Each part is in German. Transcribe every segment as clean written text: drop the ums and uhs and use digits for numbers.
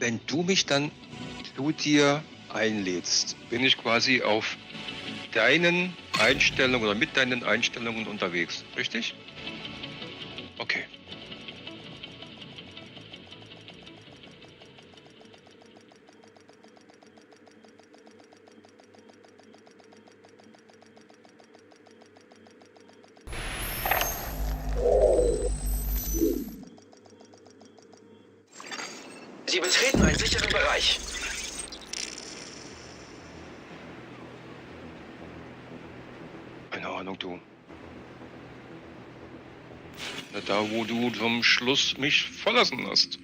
Wenn du mich dann zu dir einlädst, bin ich quasi auf deinen Einstellungen oder mit deinen Einstellungen unterwegs, richtig? Okay. Sie betreten einen sicheren Bereich. Keine Ahnung, du. Na, da, wo du zum Schluss mich verlassen hast.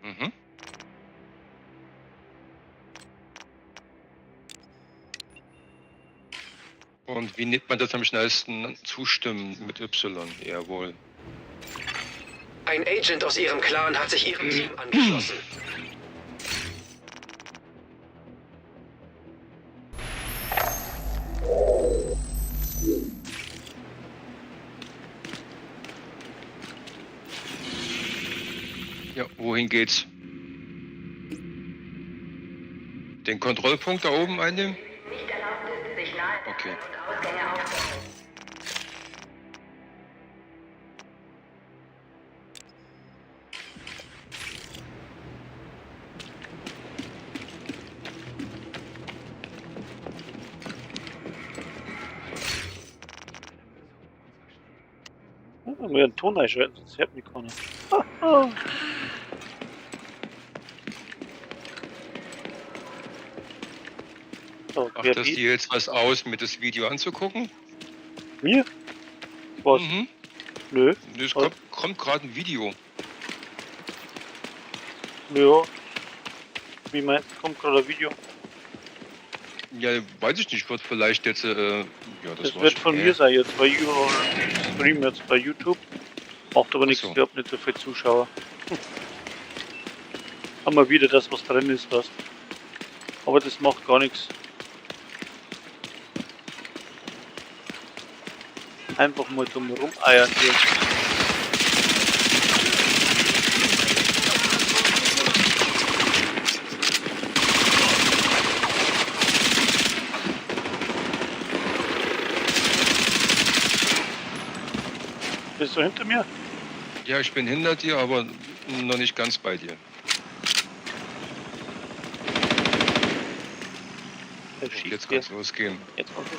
Mhm. Und wie nennt man das am schnellsten? Zustimmen mit Y, jawohl. Ein Agent aus Ihrem Clan hat sich Ihrem Team angeschlossen. Ja, wohin geht's? Den Kontrollpunkt da oben einnehmen? Nicht erlaubt ist, sich nahe Okay. und Ausgänge aufzunehmen. Ja, wir einen Ton einschalten, sonst hört mich keiner. So, Macht das dir jetzt was aus, mir das Video anzugucken? Mir? Was? Mhm. Nö. Es Was? kommt gerade ein Video. Ja. Wie meinst du, kommt gerade ein Video? Ja, weiß ich nicht, wird vielleicht jetzt, ja, Das war wird schon von mir sein jetzt bei Stream jetzt bei YouTube. Macht aber nichts, so. ich hab nicht so viele Zuschauer. Haben wir wieder das, was drin ist, was. Aber das macht gar nichts. Einfach mal dumm rumeiern hier. Bist du hinter mir? Ja, ich bin hinter dir, aber noch nicht ganz bei dir. Der Und schießt jetzt hier. kann's losgehen. Jetzt kommt es.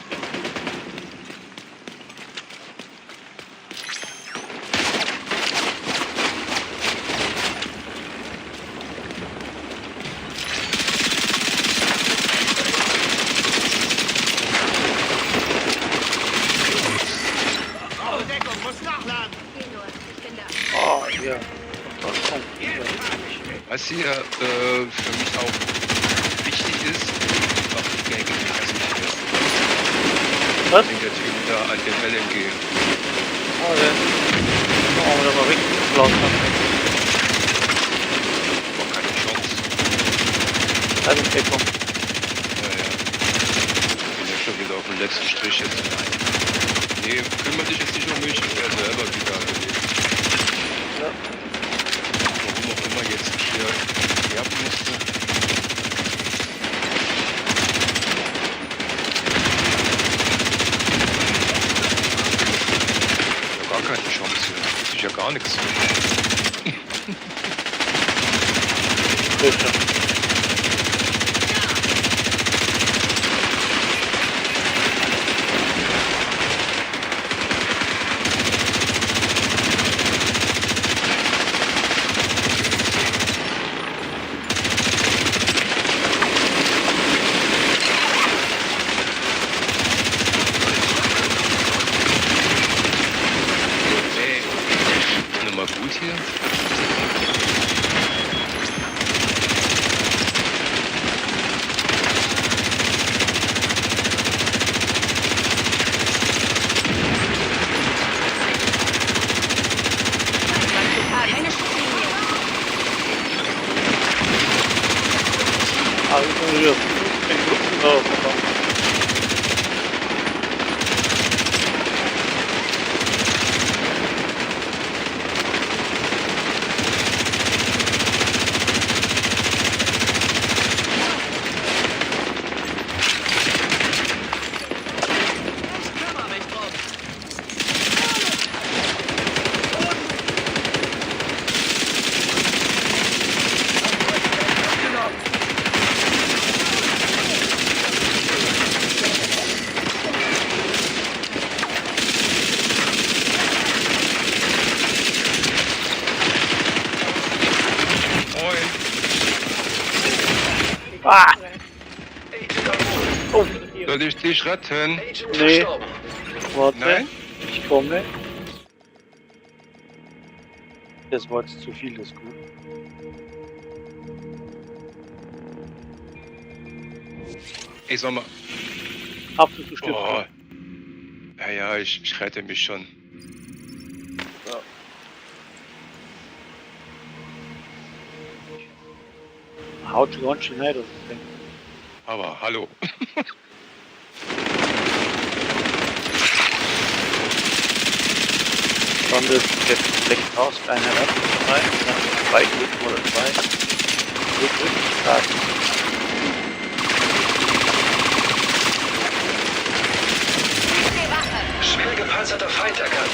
Deckung, muss nachladen. Geh nur, ich bin da. Ah, ja. Das kommt. Was hier für mich auch wichtig ist, macht die Gang nicht passiert. Was? Wenn der Typ da an dem LMG. Ah, der. Oh, der war weggeblasen. War keine Chance. Also, Deckung. Ja, ja. Bin ja schon wieder auf dem letzten Strich jetzt. Nee, kümmere dich jetzt nicht um mich, ich werde selber wieder erledigt. Ja. Warum auch immer jetzt hier sterben musste. Ja, gar keine Chance hier. Das ist ja gar nichts. Sicher. Ey, nochmal gut hier. Keine Schusslinie. Also, ich bin wieder 15 Minuten drauf. Soll ich dich retten? Agent Nee. verstorben. Warte, Nein? ich komme. Das war jetzt zu viel, das ist gut. Ich sag mal. Hauptsache du stirbst. Oh. Ja, ich rette mich schon. Haut schon ganz schön rein, das Ding. Aber hallo. Dann das jetzt vielleicht raus, eine Ratte rein, dann 2 Glück oder 2. Glück, stark. Schwer gepanzerter Feind erkannt.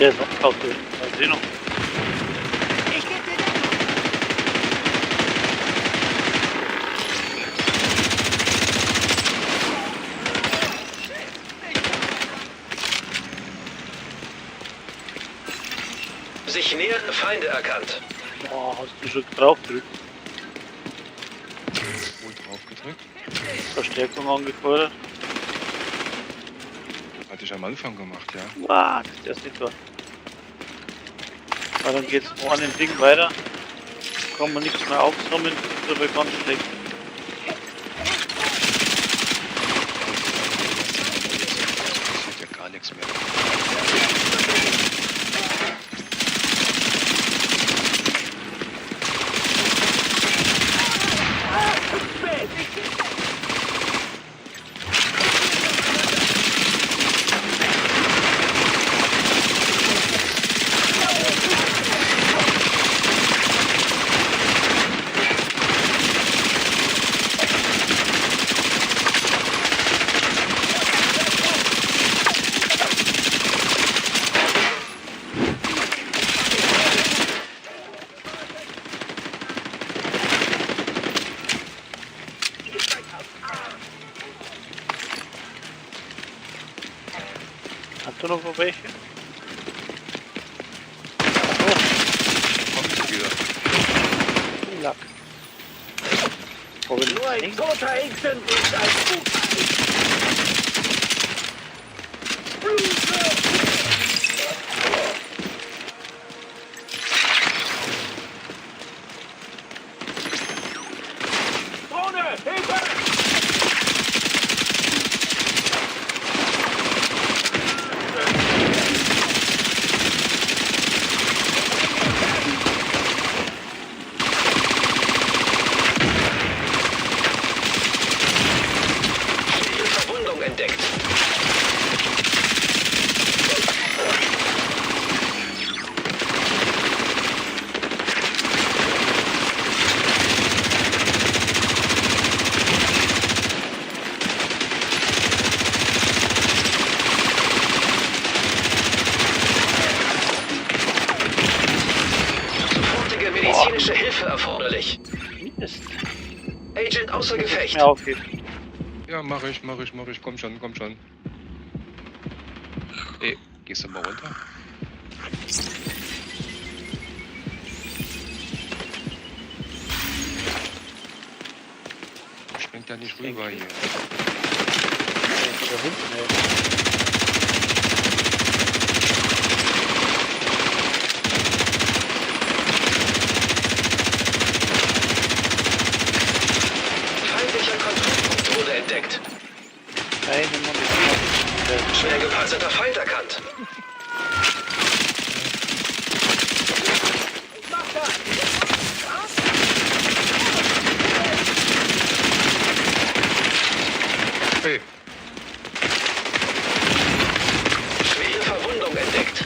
Der ist auch drauf. Mal sehen noch. Sich nähernde Feinde erkannt. Oh, hast du schon drauf gedrückt? Wohl drauf gedrückt. Verstärkung angefordert. Hatte ich am Anfang gemacht, ja. Wow, das ist nicht so. Aber dann geht's an dem Ding weiter. Kann man nichts mehr aufsammeln, das ist aber ganz schlecht. Passiert ja gar nichts mehr. Hast du noch welche? Kommt sie wieder. Lack. Aber Nur ein toter Instant ist ein Vorne! Hilfe! Verwundung entdeckt. Medizinische Hilfe erforderlich. Ist Agent außer Gefecht. mir aufheben. Ja, mach ich. Komm schon. Ey, gehst du mal runter? Springt da nicht rüber hier. Da hinten, ey. Feindlicher Kontrollpunkt wurde entdeckt. Keine Munition. Schwer gepanzerter Feind erkannt. Hey, Schwere Verwundung entdeckt.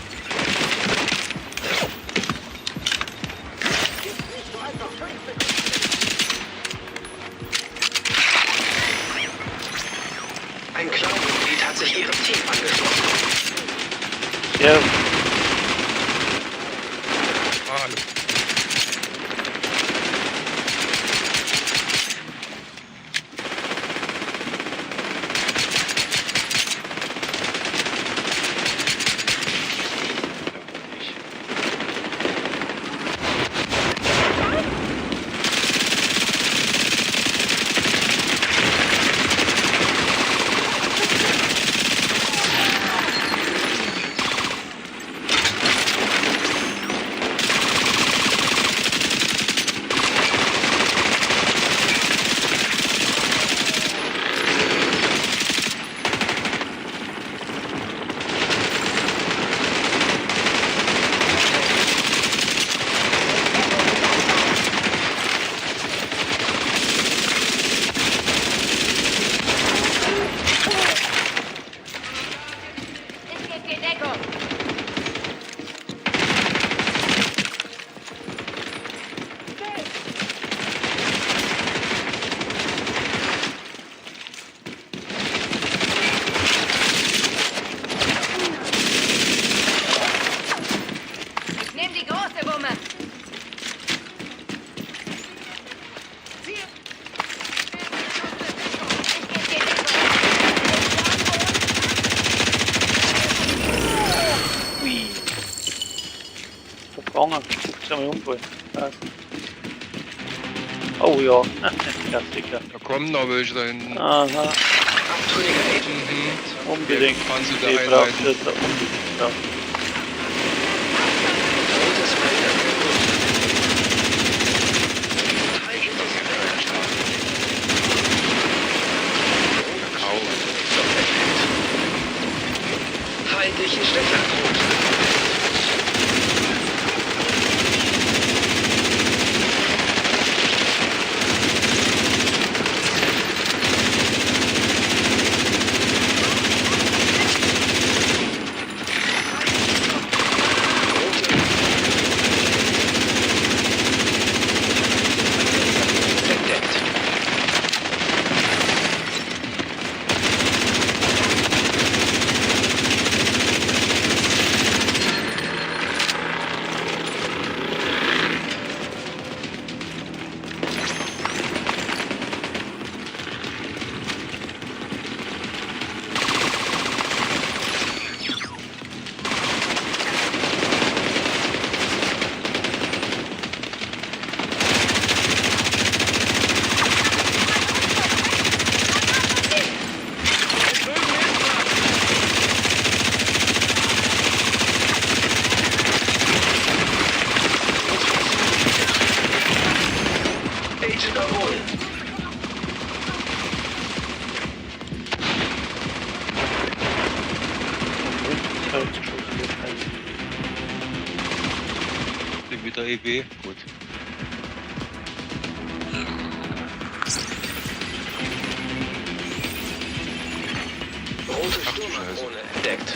Ein Clown-Mitglied hat sich ihrem Team angeschlossen. Ja, Mann. Ich gebe dir Deckung. Ich nehme die große Wumme. Ich gebe dir Deckung. ui. Verfangen. Guck schon mal umgehen. Oh ja, Klassiker. Da kommen noch welche da hinten. Aha, Abtrünniger Agent. unbedingt. Fahren Sie da Die einleiten. braucht es da unbedingt. Ja. Rotes Feld. Feindliches Au. Feindlichen Stecher droht. Entdeckt. Agent erholen. Sind wieder EW. Gut. Rote Stürmerdrohne entdeckt.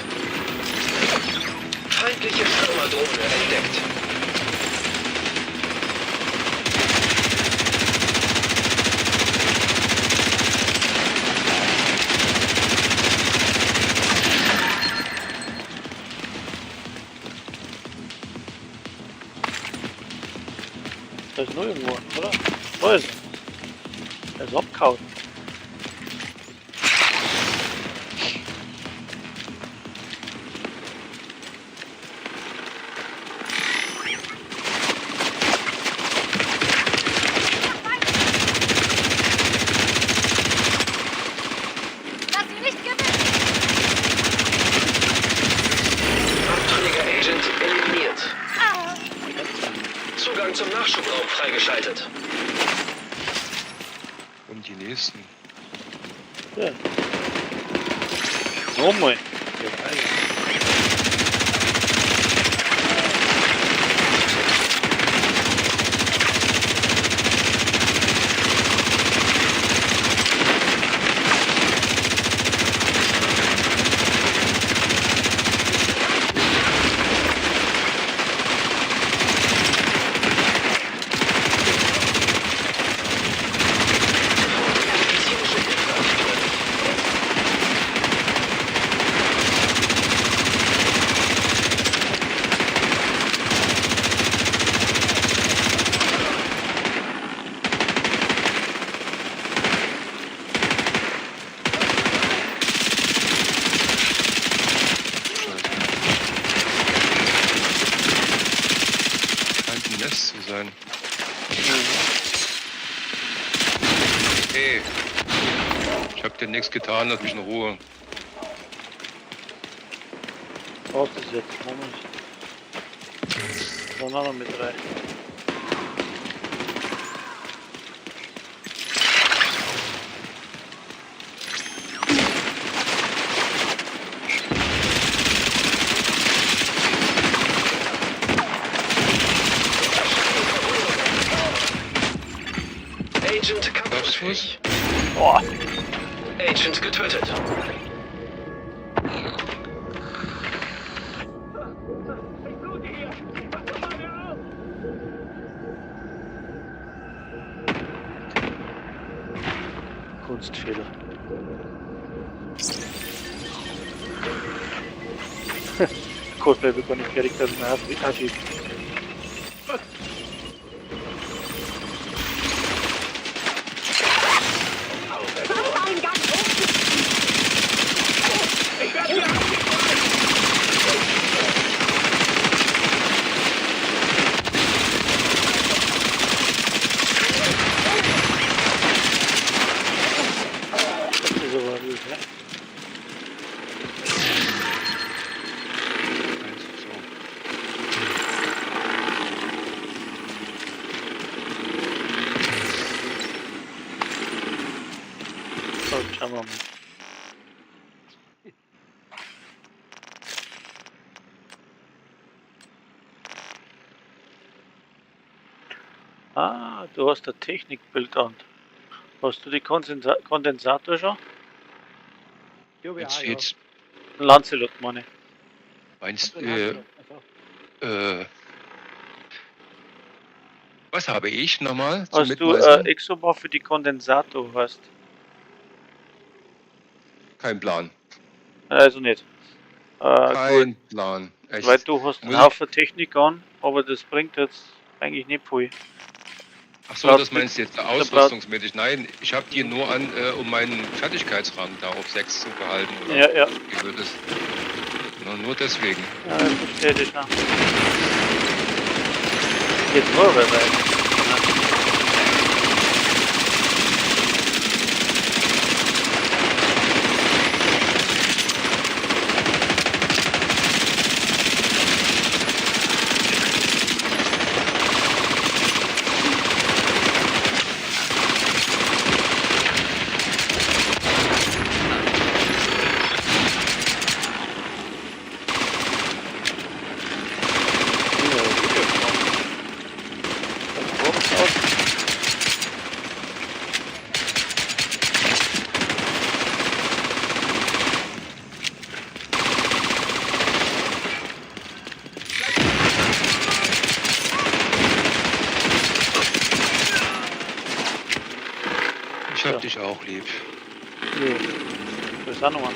Feindliche Stürmerdrohne entdeckt. Da ist nur irgendwo, oder? Da ist er. Der ist abgehauen. Lass ihn nicht gewinnen! Abtrünniger-Agent eliminiert. Ah. Zugang zum Nachschubraum freigeschaltet. Und die nächsten. Ja. Nochmal. Ja, geil. Scheint ein Nest zu sein. Hey. Ich hab dir nichts getan, lass mich in Ruhe. Brauchst du es jetzt? Moment. Dann auch noch mit rein. Agent kampfunfähig. Boah. Agent getötet. Ich blute hier! Pass doch mal mir auf! Kunstfehler. Cosplay wird gar nicht fertig, dass man hat. Ich werde hier angefallen! Das ist aber gut, ne? So. So, schauen wir mal. Ah, du hast ein Technikbild an. Hast du die Kondensator schon? Jetzt steht's. Lancelot, meine. Meinst Also, was habe ich nochmal zum Hast du Mitweisen? Exobar für die Kondensator hast? Kein Plan. Also nicht. Kein Plan. Echt. Weil du hast einen Muss ich- Haufen Technik an, aber das bringt jetzt eigentlich nicht viel. Ach so, das meinst du jetzt ausrüstungsmäßig? Nein, ich habe die nur an, um meinen Fertigkeitsrang da auf 6 zu behalten. Oder Ja, ja. wie wird es? Nur deswegen. Ja, ich verstehe dich noch. Jetzt nur wer weiß. Ich hab dich auch lieb. Jo. Das ist auch nochmal.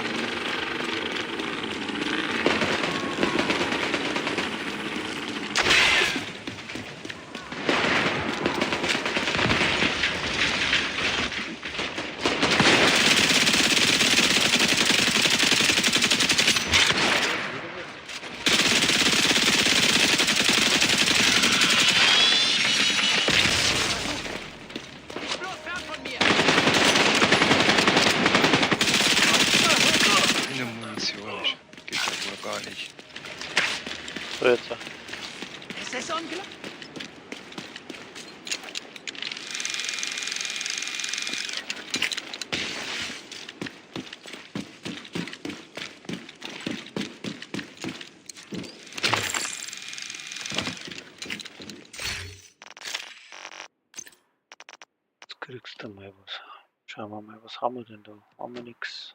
kriegst du mal was. Schauen wir mal, was haben wir denn da? Haben wir nix.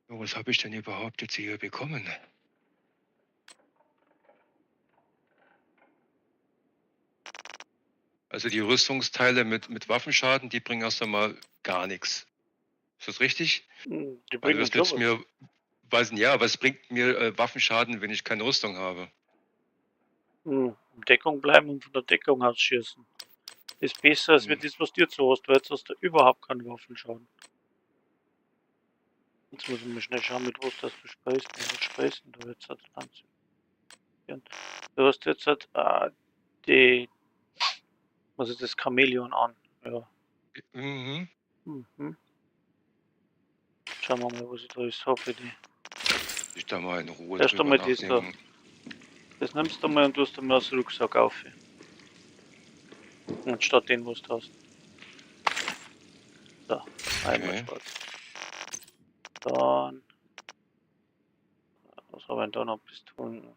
So, was habe ich denn überhaupt jetzt hier bekommen? Also die Rüstungsteile mit Waffenschaden, die bringen erst einmal gar nichts. Ist das richtig? Die Also bringen was schon nützt was. mir, was bringt mir Waffenschaden, wenn ich keine Rüstung habe? In Deckung bleiben und von der Deckung aus schießen. Ist besser als wenn das, was dir zu hast. Du jetzt hast du überhaupt keinen Waffenschaden. Jetzt muss ich mal schnell schauen, mit was das du sprichst. Was sprichst du jetzt? Du hast jetzt die, was ist das, Chamäleon an. Ja. Mhm. Mhm. Schauen wir mal, was ich da jetzt habe für die. Ich da mal in Ruhe Erst drüber einmal das da. nachdenken. Das nimmst du mal und tust du mal aus dem Rucksack auf. Anstatt den, was du hast. So, einmal Okay. schwarz. Dann. Was haben wir denn da noch? Pistolen.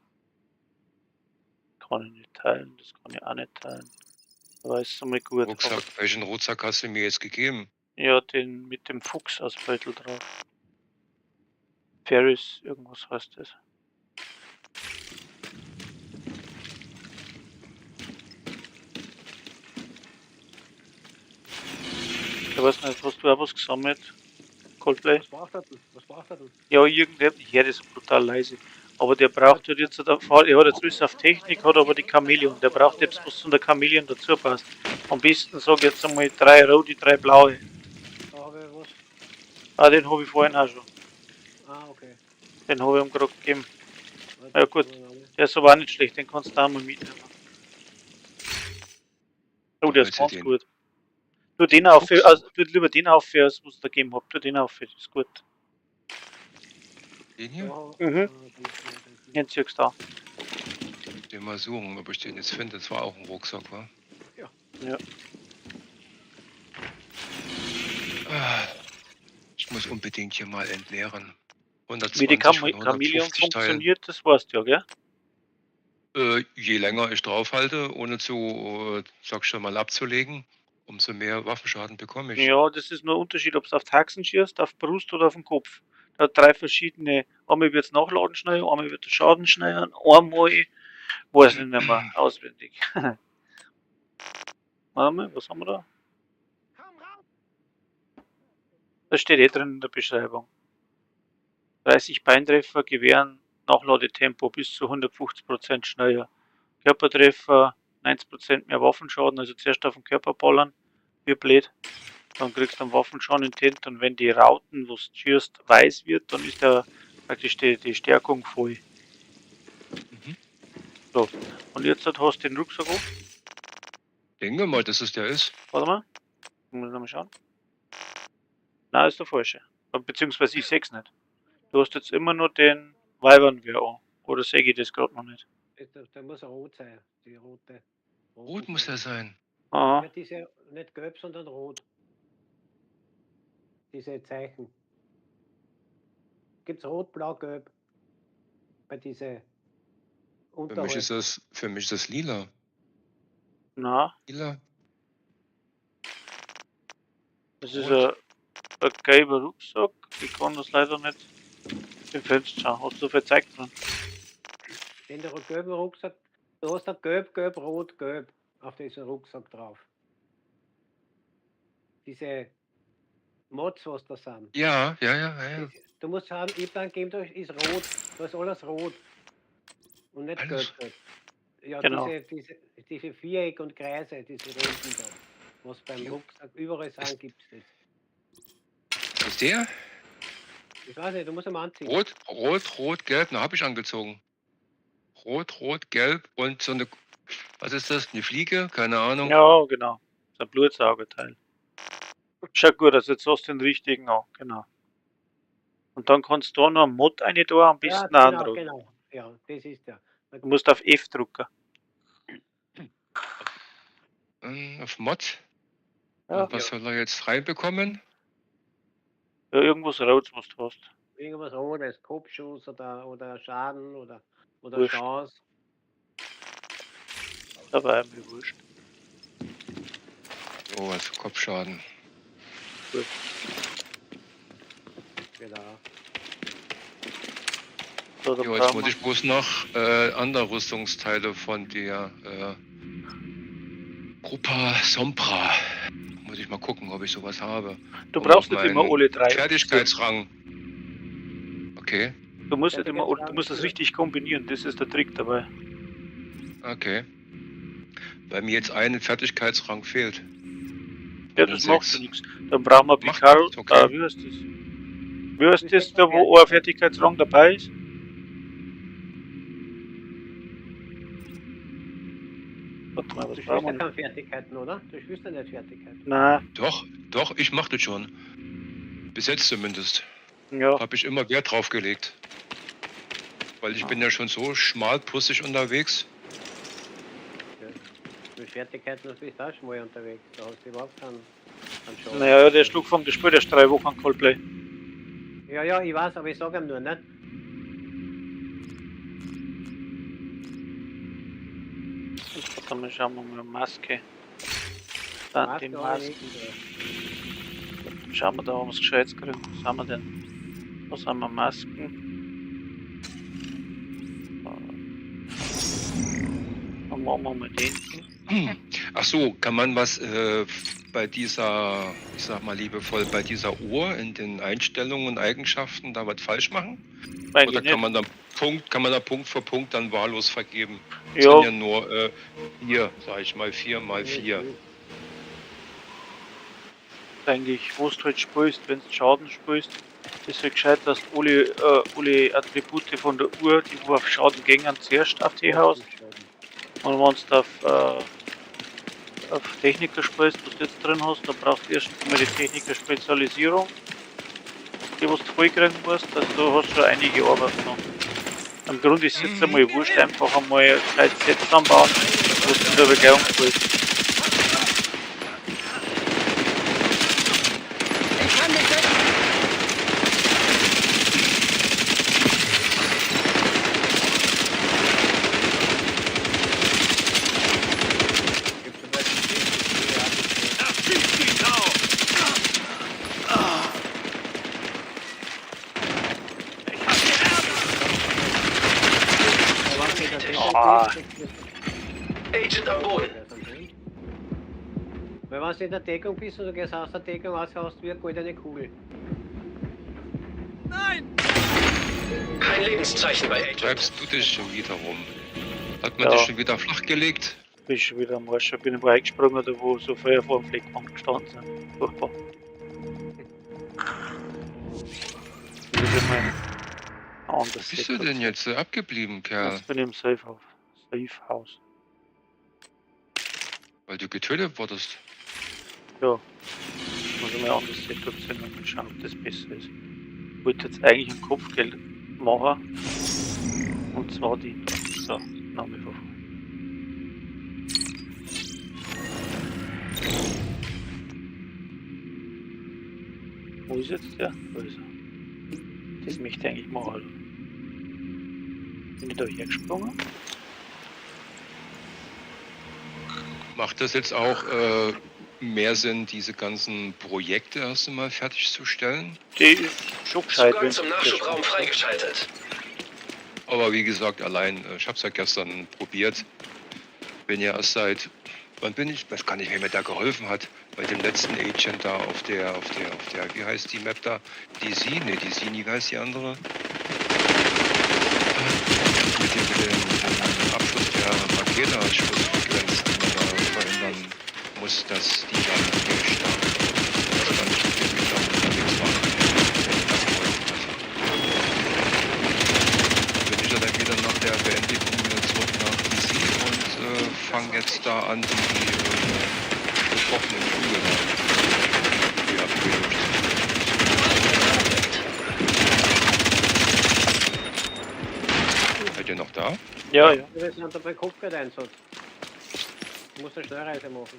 Kann ich nicht teilen, das kann ich auch nicht teilen. Aber ist einmal gut. Rucksack, welchen Rucksack hast du mir jetzt gegeben? Ja, den mit dem Fuchs aus Beutel drauf. Ferris, irgendwas heißt das. Ich weiß nicht, hast du auch was gesammelt? Coldplay? Was braucht er denn? Was braucht er denn? Ja, irgendwer, ich höre das brutal leise. Aber der braucht halt jetzt, er hat jetzt bis auf Technik, hat aber die Chamäleon. Der braucht jetzt was von der Chamäleon dazu passt. Am besten sage ich jetzt einmal 3 rote, 3 blaue. Da habe ich was. Ah, den habe ich vorhin auch schon. Ah, okay. Den habe ich ihm gerade gegeben. Warte, Ja, gut. ich muss mal- Der ist aber auch nicht schlecht, den kannst du auch mal mitnehmen. Oh, der ist Willst du ganz den gut. Tu den auf, Fuchs? also tu lieber den auf, als was ich da gegeben habe. Tu den auf, das ist gut. Den hier? Mhm. Den- Jetzt siehst du da. Den mal suchen, ob ich den jetzt finde. Das war auch ein Rucksack, wa? Ja. Ah, ich muss unbedingt hier mal entleeren. Wie die 120 von Chamäleon 150 Teilen. funktioniert, das weißt du ja, gell? Je länger ich draufhalte, ohne zu, sag schon mal, abzulegen, umso mehr Waffenschaden bekomme ich. Ja, das ist nur ein Unterschied, ob du auf die Haxen schießt, auf die Brust oder auf den Kopf. Da hat 3 verschiedene. Einmal wird es nachladen schneller, einmal wird der Schaden schneller, einmal weiß ich nicht mehr auswendig. Warte mal, was haben wir da? Das steht eh drin in der Beschreibung. 30 Beintreffer gewähren Nachladetempo bis zu 150% schneller. Körpertreffer 90% mehr Waffenschaden, also zuerst auf den Körper ballern, wie blöd. Dann kriegst du einen Waffenschaden intent und wenn die Rauten, wo du schießt, weiß wird, dann ist da praktisch die Stärkung voll. Mhm. So, und jetzt hast du den Rucksack auf. Denke mal, dass es der ist. Warte mal, ich muss nochmal schauen. Nein, ist der falsche. Beziehungsweise ich seh's nicht. Du hast jetzt immer nur den Weibernwehr an. Oder sehe ich das gerade noch nicht? Der muss rot sein. Die rote. Rot muss der sein. Aha. Ja, diese, nicht gelb, sondern rot. Diese Zeichen. Gibt's rot, blau, gelb? Bei diese Für mich ist das lila. Na, Lila? das ist Rot. ein gelber Rucksack. Ich kann das leider nicht im Fenster schauen. Hast du verzeigt dran? In der gelben Rucksack, du hast da gelb, gelb, rot, gelb auf diesem Rucksack drauf. Diese Mods, was da sind. Ja. Du musst haben, ich dann geben, da ist rot, da ist alles rot. Und nicht Alles. gelb. Ja, Genau. diese Viereck und Kreise, diese Runden da. Was beim Jo. Rucksack überall sind, gibt es das. Ist der? Ich weiß nicht, du musst ihn anziehen. Rot, gelb. Na, habe ich angezogen. Rot, gelb und so eine. Was ist das? Eine Fliege? Keine Ahnung. Ja, genau. Das ist ein Blutsaugerteil. Schaut gut aus, jetzt hast du den richtigen an. Genau. Und dann kannst du da noch einen Mod rein tun, am Ja, besten auch genau, rot. genau. Ja, das ist der. Du musst auf F drücken. Auf Mod. Ja. Und was soll er jetzt reinbekommen? Ja, irgendwas Rotes, was du hast. Irgendwas Rotes, Kopfschuss oder Schaden oder Wurscht. Chance. Da war mir wurscht. Oh, was für Kopfschaden. Genau. So, dann Jo, jetzt brauchen muss wir- ich bloß noch andere Rüstungsteile von der Grupa Sombra. Muss ich mal gucken, ob ich sowas habe. Du Um brauchst auf nicht immer meinen alle 3. Fertigkeitsrang. Okay, Du musst nicht immer, du musst das Ja. richtig kombinieren, das ist der Trick dabei. okay. Weil mir jetzt ein Fertigkeitsrang fehlt. Ja, den das macht sechs. ja nichts. Dann brauchen wir Macht Picard. nichts, okay. Wie heißt das? Wie heißt das, da wo ein Fertigkeitsrang dabei ist? Warte mal, was Du spielst brauchen ja wir? keine Fertigkeiten, oder? Du spielst ja nicht Fertigkeiten. Nein, Doch, ich mach das schon. Bis jetzt zumindest. ja. Habe ich immer Wert drauf gelegt. Weil ich bin ja schon so schmalpussig unterwegs. Mit Fertigkeiten bist du auch schon mal unterwegs. Da hast du überhaupt keinen Schaden. Naja, der Schluck vom gespielt erst 3 Wochen Coldplay. Ja, ja, ich weiß, aber ich sage ihm nur nicht. Warte mal, schauen wir mal Maske. Dann die Maske habe ich Masken. nicht. Schauen wir da, ob wir es gescheit kriegen. Was haben wir denn? Was haben wir? Masken. Dann machen wir mal den. Ach so, kann man was bei dieser, ich sag mal liebevoll, bei dieser Uhr in den Einstellungen und Eigenschaften da was falsch machen? Eigentlich Oder kann nicht. man da Punkt für Punkt dann wahllos vergeben? Es Ja, sind ja nur 4, sag ich mal, 4 mal 4. eigentlich, wo du halt spielst, wenn du Schaden spielst, ist halt gescheit, dass du alle Attribute von der Uhr, die wo auf Schaden gehen, zuerst auf die hast. Und wenn du auf Techniker spielst, was du jetzt drin hast, dann brauchst du erstens mal die Techniker-Spezialisierung, die was du vollkriegen musst, also du hast schon einige Arbeit noch. Im Grunde ist es jetzt einmal wurscht, einfach einmal gescheit Sets anbauen, wo du in der Begehung spielst. Ich kann dich retten. Gibt zum Beispiel Agent am Boden. Weil wenn du in der Deckung bist und du gehst aus der Deckung raus, hast du wie eine goldene Kugel. Kein Lebenszeichen bei Agent. Treibst du dich schon wieder rum? Hat man Ja. dich schon wieder flachgelegt? Bin schon wieder am Arsch, ich bin irgendwo eingesprungen, da wo so Feuer vor dem Fleckbank gestanden sind. Furchtbar. Wieder mal ein anderes Wo bist du Setup. denn jetzt abgeblieben, Kerl? Jetzt bin ich im Safe-Haus. Weil du getötet wurdest. Ja. Muss ich mal ein anderes Setup sehen und mal schauen, ob das besser ist. Ich wollte jetzt eigentlich ein Kopfgeld machen. Und zwar die. So, Name von. Wo ist jetzt der? Wo ist er? Das möchte ich eigentlich machen. Bin ich da hergesprungen? Macht das jetzt auch mehr Sinn, diese ganzen Projekte erst einmal fertigzustellen? Die ist schon gescheit. Zugang wenn zum das Nachschubraum macht. freigeschaltet. Aber wie gesagt, allein, ich hab's ja gestern probiert. Bin ja erst seit, wann bin ich? Weiß gar nicht, wer mir da geholfen hat. Bei dem letzten Agent da auf der, wie heißt die Map da? Die Sini, wie heißt die andere? Mit dem Abschuss der Makeda-Schussfrequenz, die man da verhindern muss, dass die dann starten. Also dann nicht wirklich da unterwegs waren. Bin ich ja dann wieder nach der Beendigung wieder zurück nach DC und fange jetzt da an, die gebrochenen Flügel da wieder durchzuziehen. Seid ihr noch da? Ja, ja. Wir sind dabei Kopfgeldeinsatz. Du musst eine Schnellreise machen.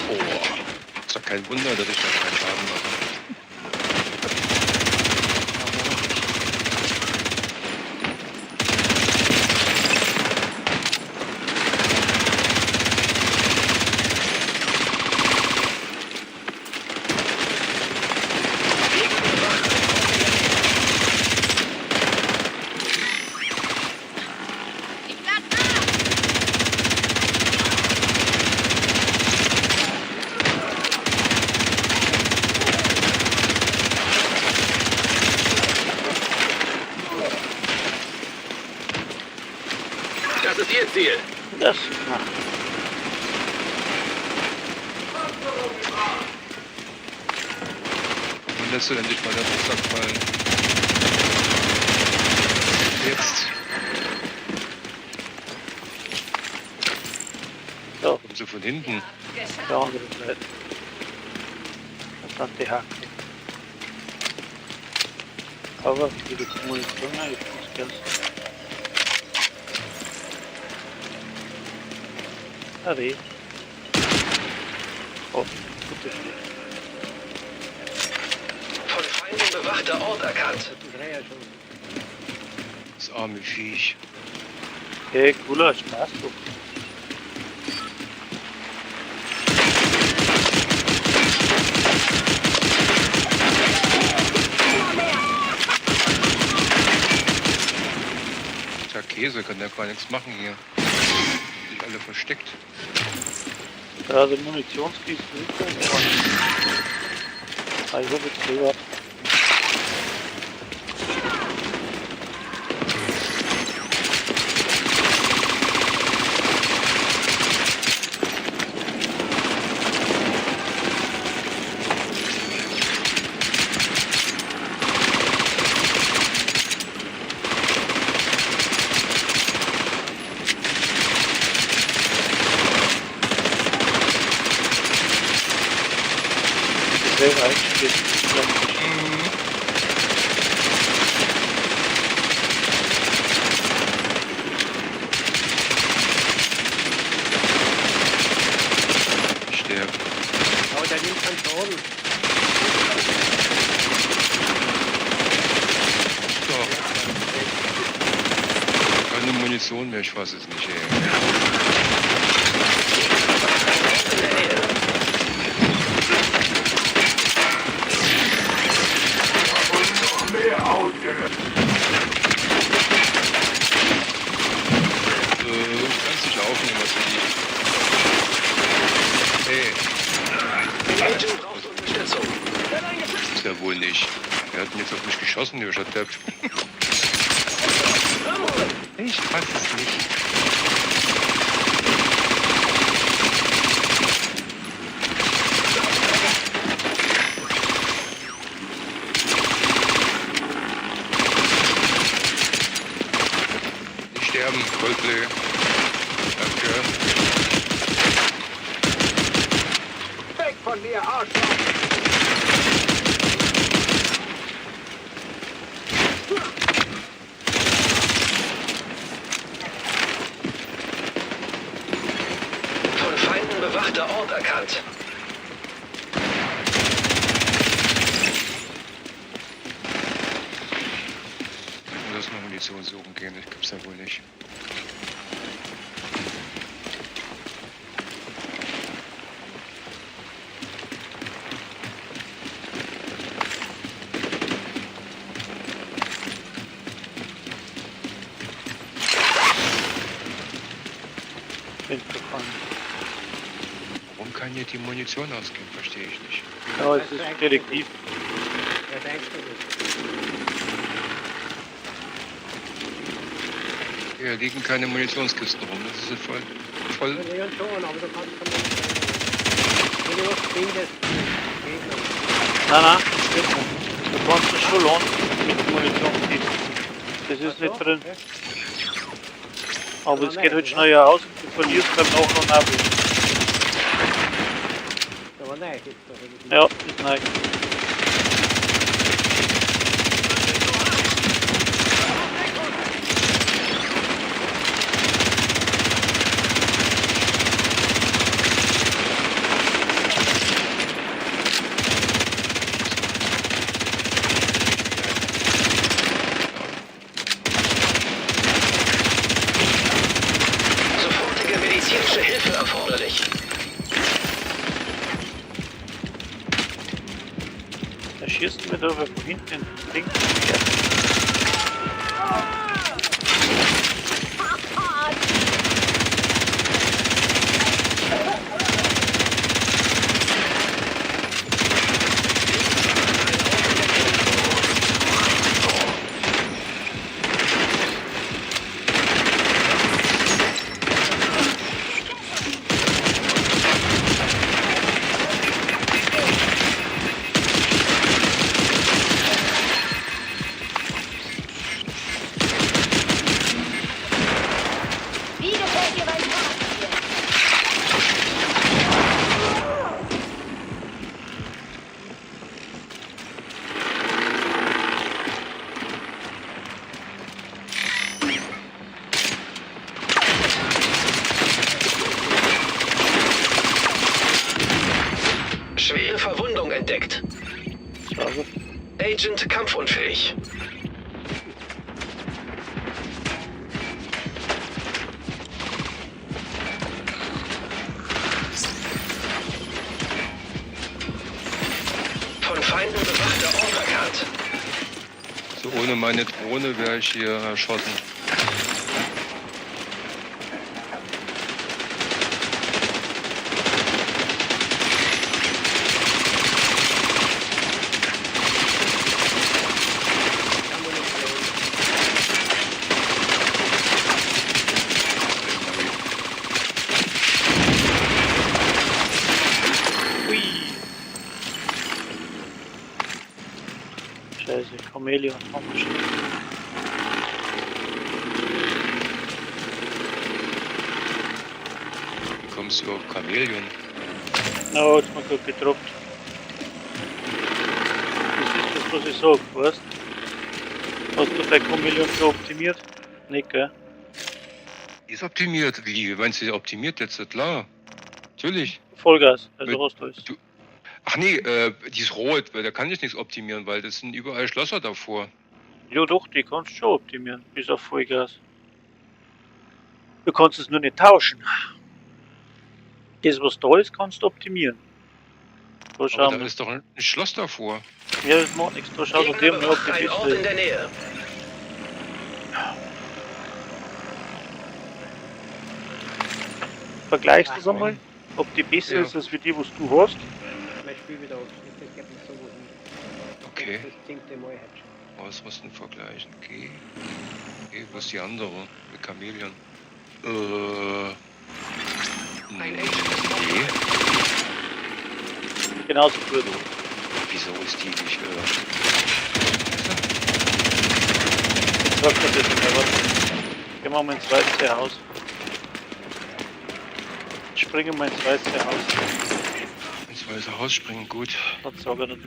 Oh, zack. kein Wunder, dass ich da keinen Schaden mache. Ich bleib da! Das ist Ihr Ziel. Das macht. Wann lässt du endlich mal den Rucksack fallen? Jetzt. So, Kommen sie von hinten. der andere Seite. Verdammte Hacke. Aber wie die Munition, ich muss ganz. Ade. Oh, gute Stelle. Von Feinden bewachter Ort erkannt. Das ist Dreher schon. Das arme Viech. Hey, cooler Spaß, du. Der Käse kann ja gar nichts machen hier. Sich alle versteckt. Gerade Munitionskisten nicht mehr. Ich hoffe jetzt drüber. Selber eingestellt. Ich sterbe. Aber der nimmt keinen Schaden. Doch. Keine Munition mehr, ich weiß es nicht, ey. Kannst dich aufnehmen, was du liegt. Hey, Agent braucht Unterstützung. ist ja wohl nicht. Er hat jetzt auf mich geschossen, der Depp. Ich weiß es nicht. Nicht sterben, Coldplay. Danke. Weg von mir, Arschloch! Von Feinden bewachter Ort erkannt. Ich muss erstmal Munition suchen gehen, ich gibt's ja wohl nicht. Wind gefahren. Warum kann hier die Munition ausgehen, verstehe ich nicht. Ja, es ist Detektiv. Wer denkst du das? Hier liegen keine Munitionskisten rum, das ist voll. Ja, Leon schon, aber du kannst von mir nicht. Wenn du was findest, geht noch. Nein, stimmt nicht. Du kannst es schon lohnen mit Munitionskisten. Das ist nicht drin. Okay. Aber es geht halt schneller aus und du verlierst beim Nachladen auch wieder. Aber nein, jetzt doch irgendwie. Ja, ist nein. schießt mir da aber von hinten in den Ding. Wie gefällt dir mein Tag hier? Schwere Verwundung entdeckt. Also, Agent kampfunfähig. Von Feinden bewachter Ort erkannt. So, ohne meine Drohne wäre ich hier erschossen. hui. Scheiße, Chameleon, Raummaschine. Kommst du auf Chamäleon? Na, hat's mir gerade gedroppt. Das ist das, was ich sag, weißt? Hast du dein Chameleon so optimiert? Nicht, gell? Ist optimiert. Wie? Meinst du, optimiert jetzt? Klar. Natürlich. Vollgas, also Mit- hast du alles. du- Ach nee, die ist rot, weil da kann ich nichts optimieren, weil das sind überall Schlösser davor. Ja doch, die kannst du schon optimieren, bis auf Vollgas. Du kannst es nur nicht tauschen. Das, was da ist, kannst du optimieren. Da Aber schauen da wir. ist doch ein Schloss davor. Ja, das macht nichts. Da schaut Gegner man, ob bewacht die einen Ort in Piste der Nähe. vergleichst du das einmal, ob die besser Ja. ist als wie die, was du hast. Mein Spiel wieder abgeschnitten, das geht nicht so wohin. Okay. Das 10. Mal jetzt schon. Ausrüsten, vergleichen. Okay. Okay, wo ist die andere? Mit Chamäleon. Ein Nee. Agent. Genauso gut. Wieso ist die nicht? Jetzt sagt man das nicht mehr. Warte. Gehen wir mal ins weiße Haus. Springen wir ins weiße Haus. ins Weiße Haus springen, gut. Dann sagen wir das.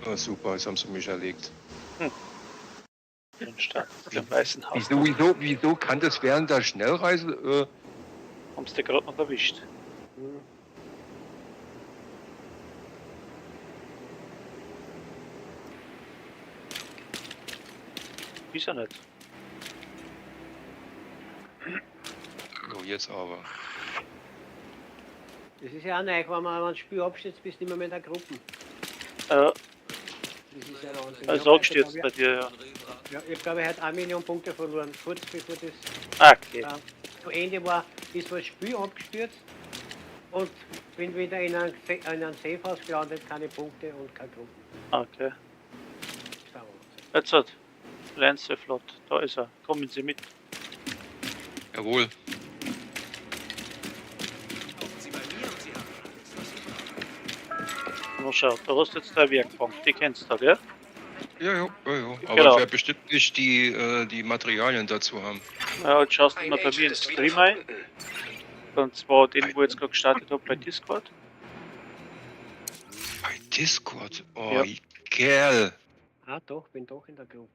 Oh, super, jetzt haben sie mich erlegt. Den Start im weißen Haus. Wieso kann das während der Schnellreise? Haben sie gerade noch erwischt. Hm. Ist er nicht. Oh, jetzt aber. Das ist ja auch neu, wenn man ein Spiel abstürzt, bist du nicht mehr in der Gruppe. Ja, Das ist ja der Wahnsinn. also abstürzt bei dir, ja. Ja, ich glaube, er hat 1 Million Punkte verloren, kurz bevor das Okay. zu Ende war, ist das Spiel abgestürzt und bin wieder in einem Safehouse gelandet, keine Punkte und keine Gruppen. Okay. Das ist der Wahnsinn. Jetzt hat Lance flott. Da ist er. Kommen Sie mit. Jawohl. Na schau, da hast du jetzt deine Werkbank. Die kennst du, gell? Ja. Aber Genau. wer bestimmt nicht die Materialien dazu haben. Ja, jetzt schaust du Ein mal bei mir Agent ins ist wieder Stream ein. verbunden. Und zwar den, wo ich jetzt gerade gestartet habe bei Discord. Bei Discord. Oh, Ja. Kerl. Ah doch, bin doch in der Gruppe.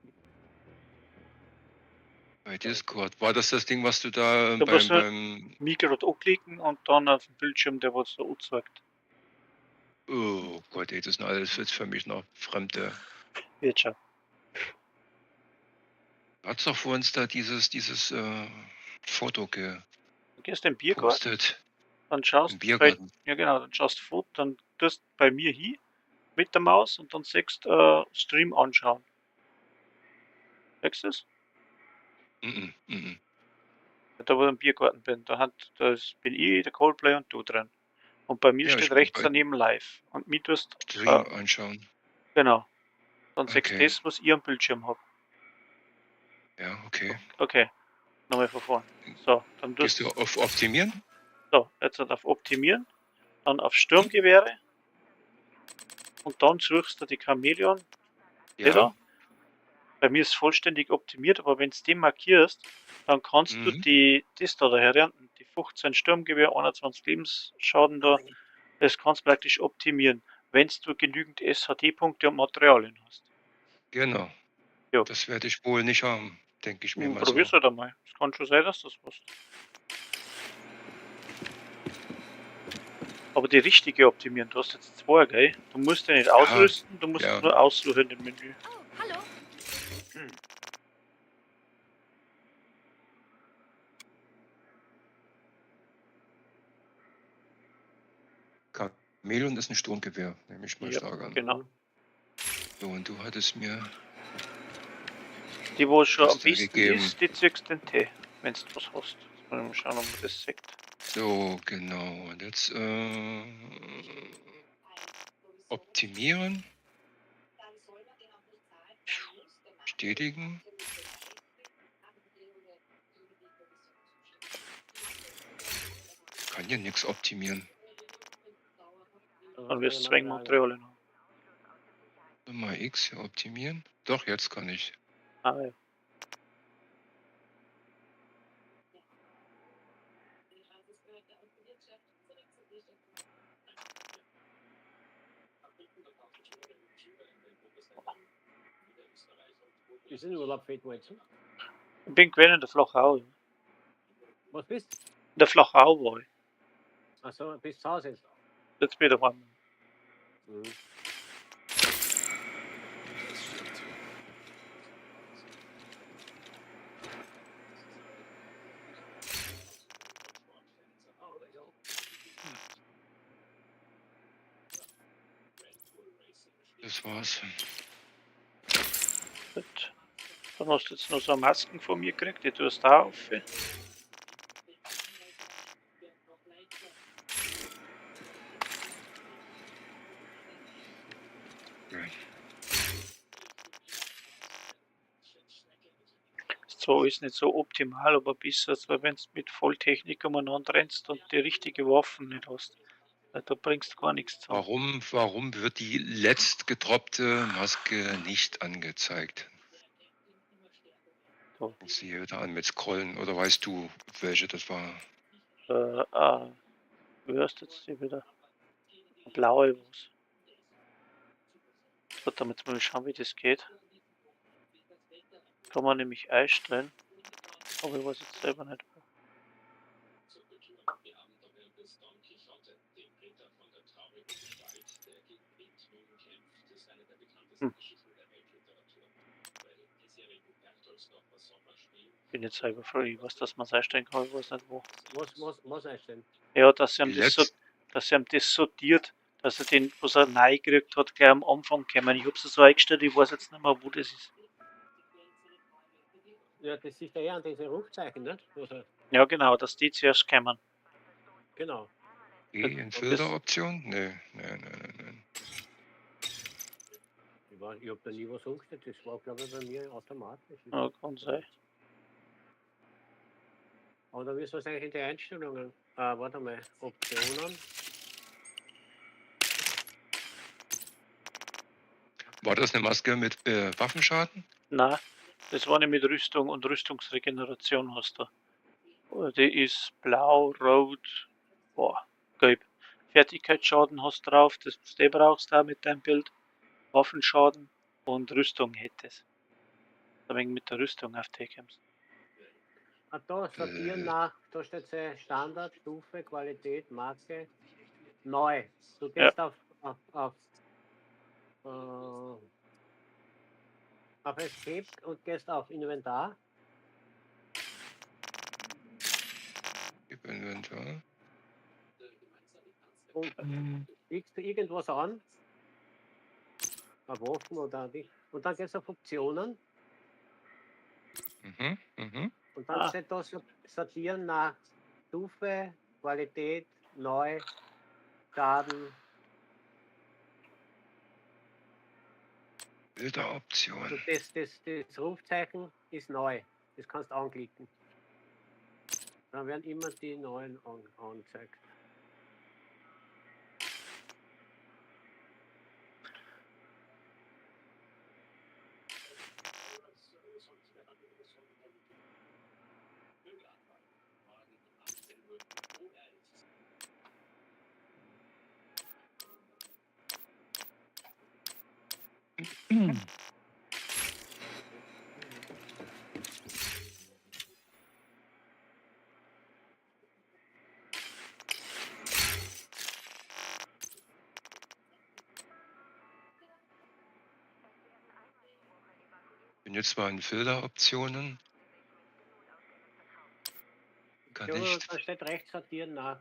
Bei Discord. War das Ding, was du da Da musst du- beim Mikro anklicken und dann auf dem Bildschirm, der was da anzeigt. Oh Gott, ey, das sind alles jetzt für mich noch fremde. Wird schon. Hat's doch vor uns da dieses Foto Du gehst in den Biergarten, postet dann schaust im bei, Biergarten. ja genau, dann schaust Foto, dann tust bei mir hin mit der Maus und dann siehst Stream anschauen. Siehst du das? Mhm, mhm. Da wo ich im Biergarten bin, bin ich, der Coldplay und du drin. Und bei mir Ja, steht ich bin rechts bei daneben live. Und mir tust, Stream anschauen. genau, dann siehst du Okay. das, was ich am Bildschirm habe. Ja, okay. Okay, nochmal von vorn. So, dann Gehst tust du auf Optimieren? so, jetzt auf Optimieren, dann auf Sturmgewehre und dann suchst du die Chamäleon. Die Ja. da. Bei mir ist vollständig optimiert, aber wenn du den markierst, dann kannst du Mhm. das da herernten, die 15 Sturmgewehr, 21 Lebensschaden da, das kannst du praktisch optimieren, wenn du genügend SHD-Punkte und Materialien hast. Genau. Ja, Das werde ich wohl nicht haben, denke ich mir mal so. probier's halt einmal. Es kann schon sein, dass das was. Aber die richtige optimieren, du hast jetzt zwei, gell? Du musst ja nicht Ja, ausrüsten, du musst ja. nur aussuchen im Menü. Oh, hallo. Chamäleon ist ein Sturmgewehr, nehme ich mal Ja, stark an. genau. So, und du hattest mir Die, wo schon am das da besten gegeben. ist, die ziehst den T, wenn du was hast. Jetzt mal schauen, ob man das sieht. So, genau. Und jetzt optimieren, bestätigen. Kann hier nichts optimieren. Dann wirst du Zwangmaterialien haben. Nummer X hier optimieren. Doch, jetzt kann ich. Ah, ja. Ist in Urlaub fehlt mal zu. Ich bin gewesen in der Flachau. Ja. Was bist? In der Flachau war ich. Achso, bist zu Hause jetzt. Jetzt wieder warm. Mhm. Das war's. Gut. Dann hast du jetzt noch so Masken von mir gekriegt, die tust du auch auf. Ist zwar alles nicht so optimal, aber besser, als wenn du mit Volltechnik umeinander rennst und die richtige Waffen nicht hast. Weil da bringst du gar nichts zusammen. Warum wird die letzt gedroppte Maske nicht angezeigt? So. Fängst du hier wieder an mit Scrollen oder weißt du, welche das war? Wie heißt jetzt die wieder? Blaue was. Warte, damit mal schauen, wie das geht. Kann man nämlich einstellen. Aber ich weiß jetzt selber nicht. Hm. Bin jetzt selber froh, ich weiß, dass man es einstellen kann, ich weiß nicht wo. Was einstellen? Ja, dass sie Die ihm das, letzt, dass sie ihm das sortiert, dass er den, was er neu gekriegt hat, gleich am Anfang kommen. Ich hab's so eingestellt, ich weiß jetzt nicht mehr, wo das ist. Ja, das ist ja eher an diese Rufzeichen, nicht? Also, Ja, genau, dass die zuerst kommen. genau. in Und das, Filteroption? Nee. Ich habe da nie was umgestellt, das war glaube ich bei mir automatisch. ja, kann sein. Oder wie ist das eigentlich in den Einstellungen? Warte mal, Optionen. War das eine Maske mit Waffenschaden? Nein, das war nicht mit Rüstung und Rüstungsregeneration hast du. Die ist blau, rot, boah, gelb. Fertigkeitsschaden hast du drauf, das du brauchst da mit deinem Bild. Waffenschaden und Rüstung hättest. Da wegen mit der Rüstung auf die kommst. Da sortieren nach, da steht Standard, Stufe, Qualität, Marke, neu. Du gehst auf Escape und gehst auf Inventar. Inventar. Und legst du irgendwas an, eine Waffen oder nicht, und dann gehst du auf Optionen Mhm, mhm. und dann steht da sortieren nach Stufe, Qualität, neu, Schaden. Also Bilderoption. das Rufzeichen ist neu. Das kannst du anklicken. Dann werden immer die neuen angezeigt. Bin jetzt mal in Filteroptionen. Kann Ja, nicht. da steht rechts sortieren nach.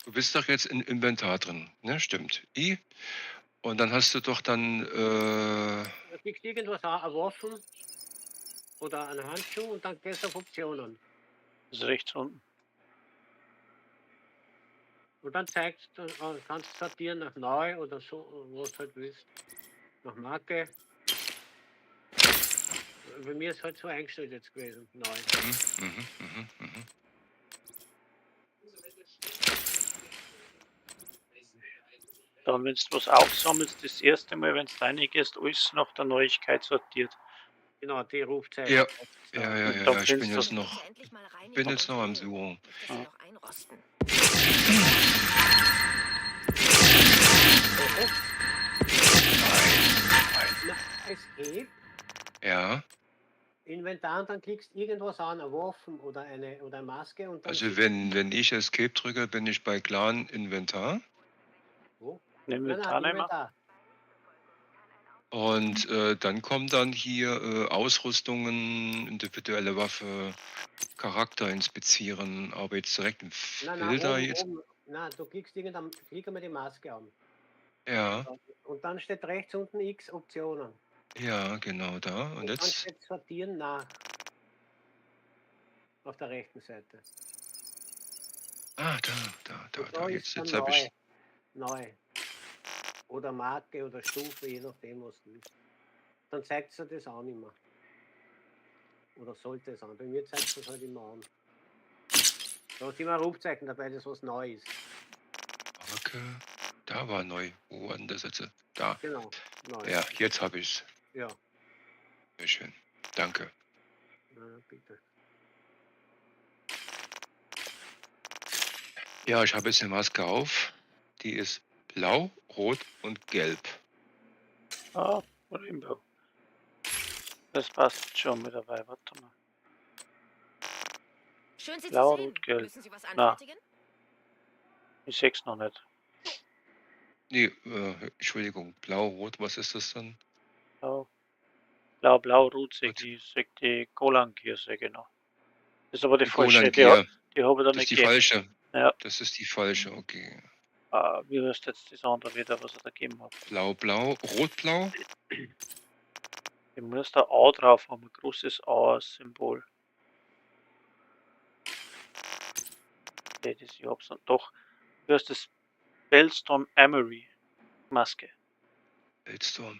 Du bist doch jetzt in Inventar drin, ne? Stimmt. I. Und dann hast du doch dann, Da kriegst du irgendwas an, eine Waffen oder einen Handschuh und dann gehst du auf Optionen. Das ist rechts unten. Und dann zeigst du, kannst du sortieren nach neu oder so, was du halt willst. Nach Marke. Bei mir ist halt so eingestellt jetzt gewesen, neu. Dann, wenn du was aufsammelst, das erste Mal, wenn du reingehst, alles nach der Neuigkeit sortiert. Genau, die Rufzeichen. ja, Da. ja, Und da ich bin findest du- jetzt noch, bin jetzt noch am Suchen. Nicht, dass sie noch einrosten. Na, Escape, Ja, Inventar und dann klickst irgendwas an, eine Waffen oder eine Maske und dann also siehst wenn ich Escape drücke, bin ich bei Clan Inventar. du, wo? Nehmen wir Nein, da nicht mehr. Inventar. Und dann kommen dann hier Ausrüstungen, individuelle Waffe, Charakter inspizieren, aber jetzt direkt im Nein, Filter jetzt. oben. Nein, du klickst klick einmal die Maske an. Ja, Und dann steht rechts unten X Optionen. ja, genau da. Und Und dann jetzt, steht sortieren nach. Auf der rechten Seite. da, Und da ist jetzt dann habe ich, neu. Oder Marke oder Stufe, je nachdem, was du willst. Dann zeigt es das auch nicht mehr. Oder sollte es an. Bei mir zeigt es das halt immer an. Da ist immer ein Rufzeichen dabei, das was neu ist. Marke, da war neu. Wo war denn das jetzt? Da, Genau, neu. ja, jetzt habe ich es. Ja. Sehr schön, danke. Na, bitte. Ja, ich habe jetzt eine Maske auf. Die ist blau, rot und gelb. Ah, Rainbow. Das passt schon mit dabei. Warte mal. Schön, Sie Blau, zu sehen. rot, gelb. Müssen Sie was Na. anfertigen? Ich seh's noch nicht. Nee, Entschuldigung, blau, rot, was ist das dann? Blau, rot, Gut. die Golan-Gear, genau. Das ist aber die Die falsche. Golan Die Gear, habe ich da das ist nicht die gegeben. falsche. Ja. Das ist die falsche, okay. Wie heißt jetzt das andere wieder, was ich da gegeben habe? Blau, rot, blau. Ich muss da A drauf haben, ein großes A-Symbol. Okay, das ich hab's noch. Doch, wie heißt das? Bellstorm Emery Maske. Pilzturm.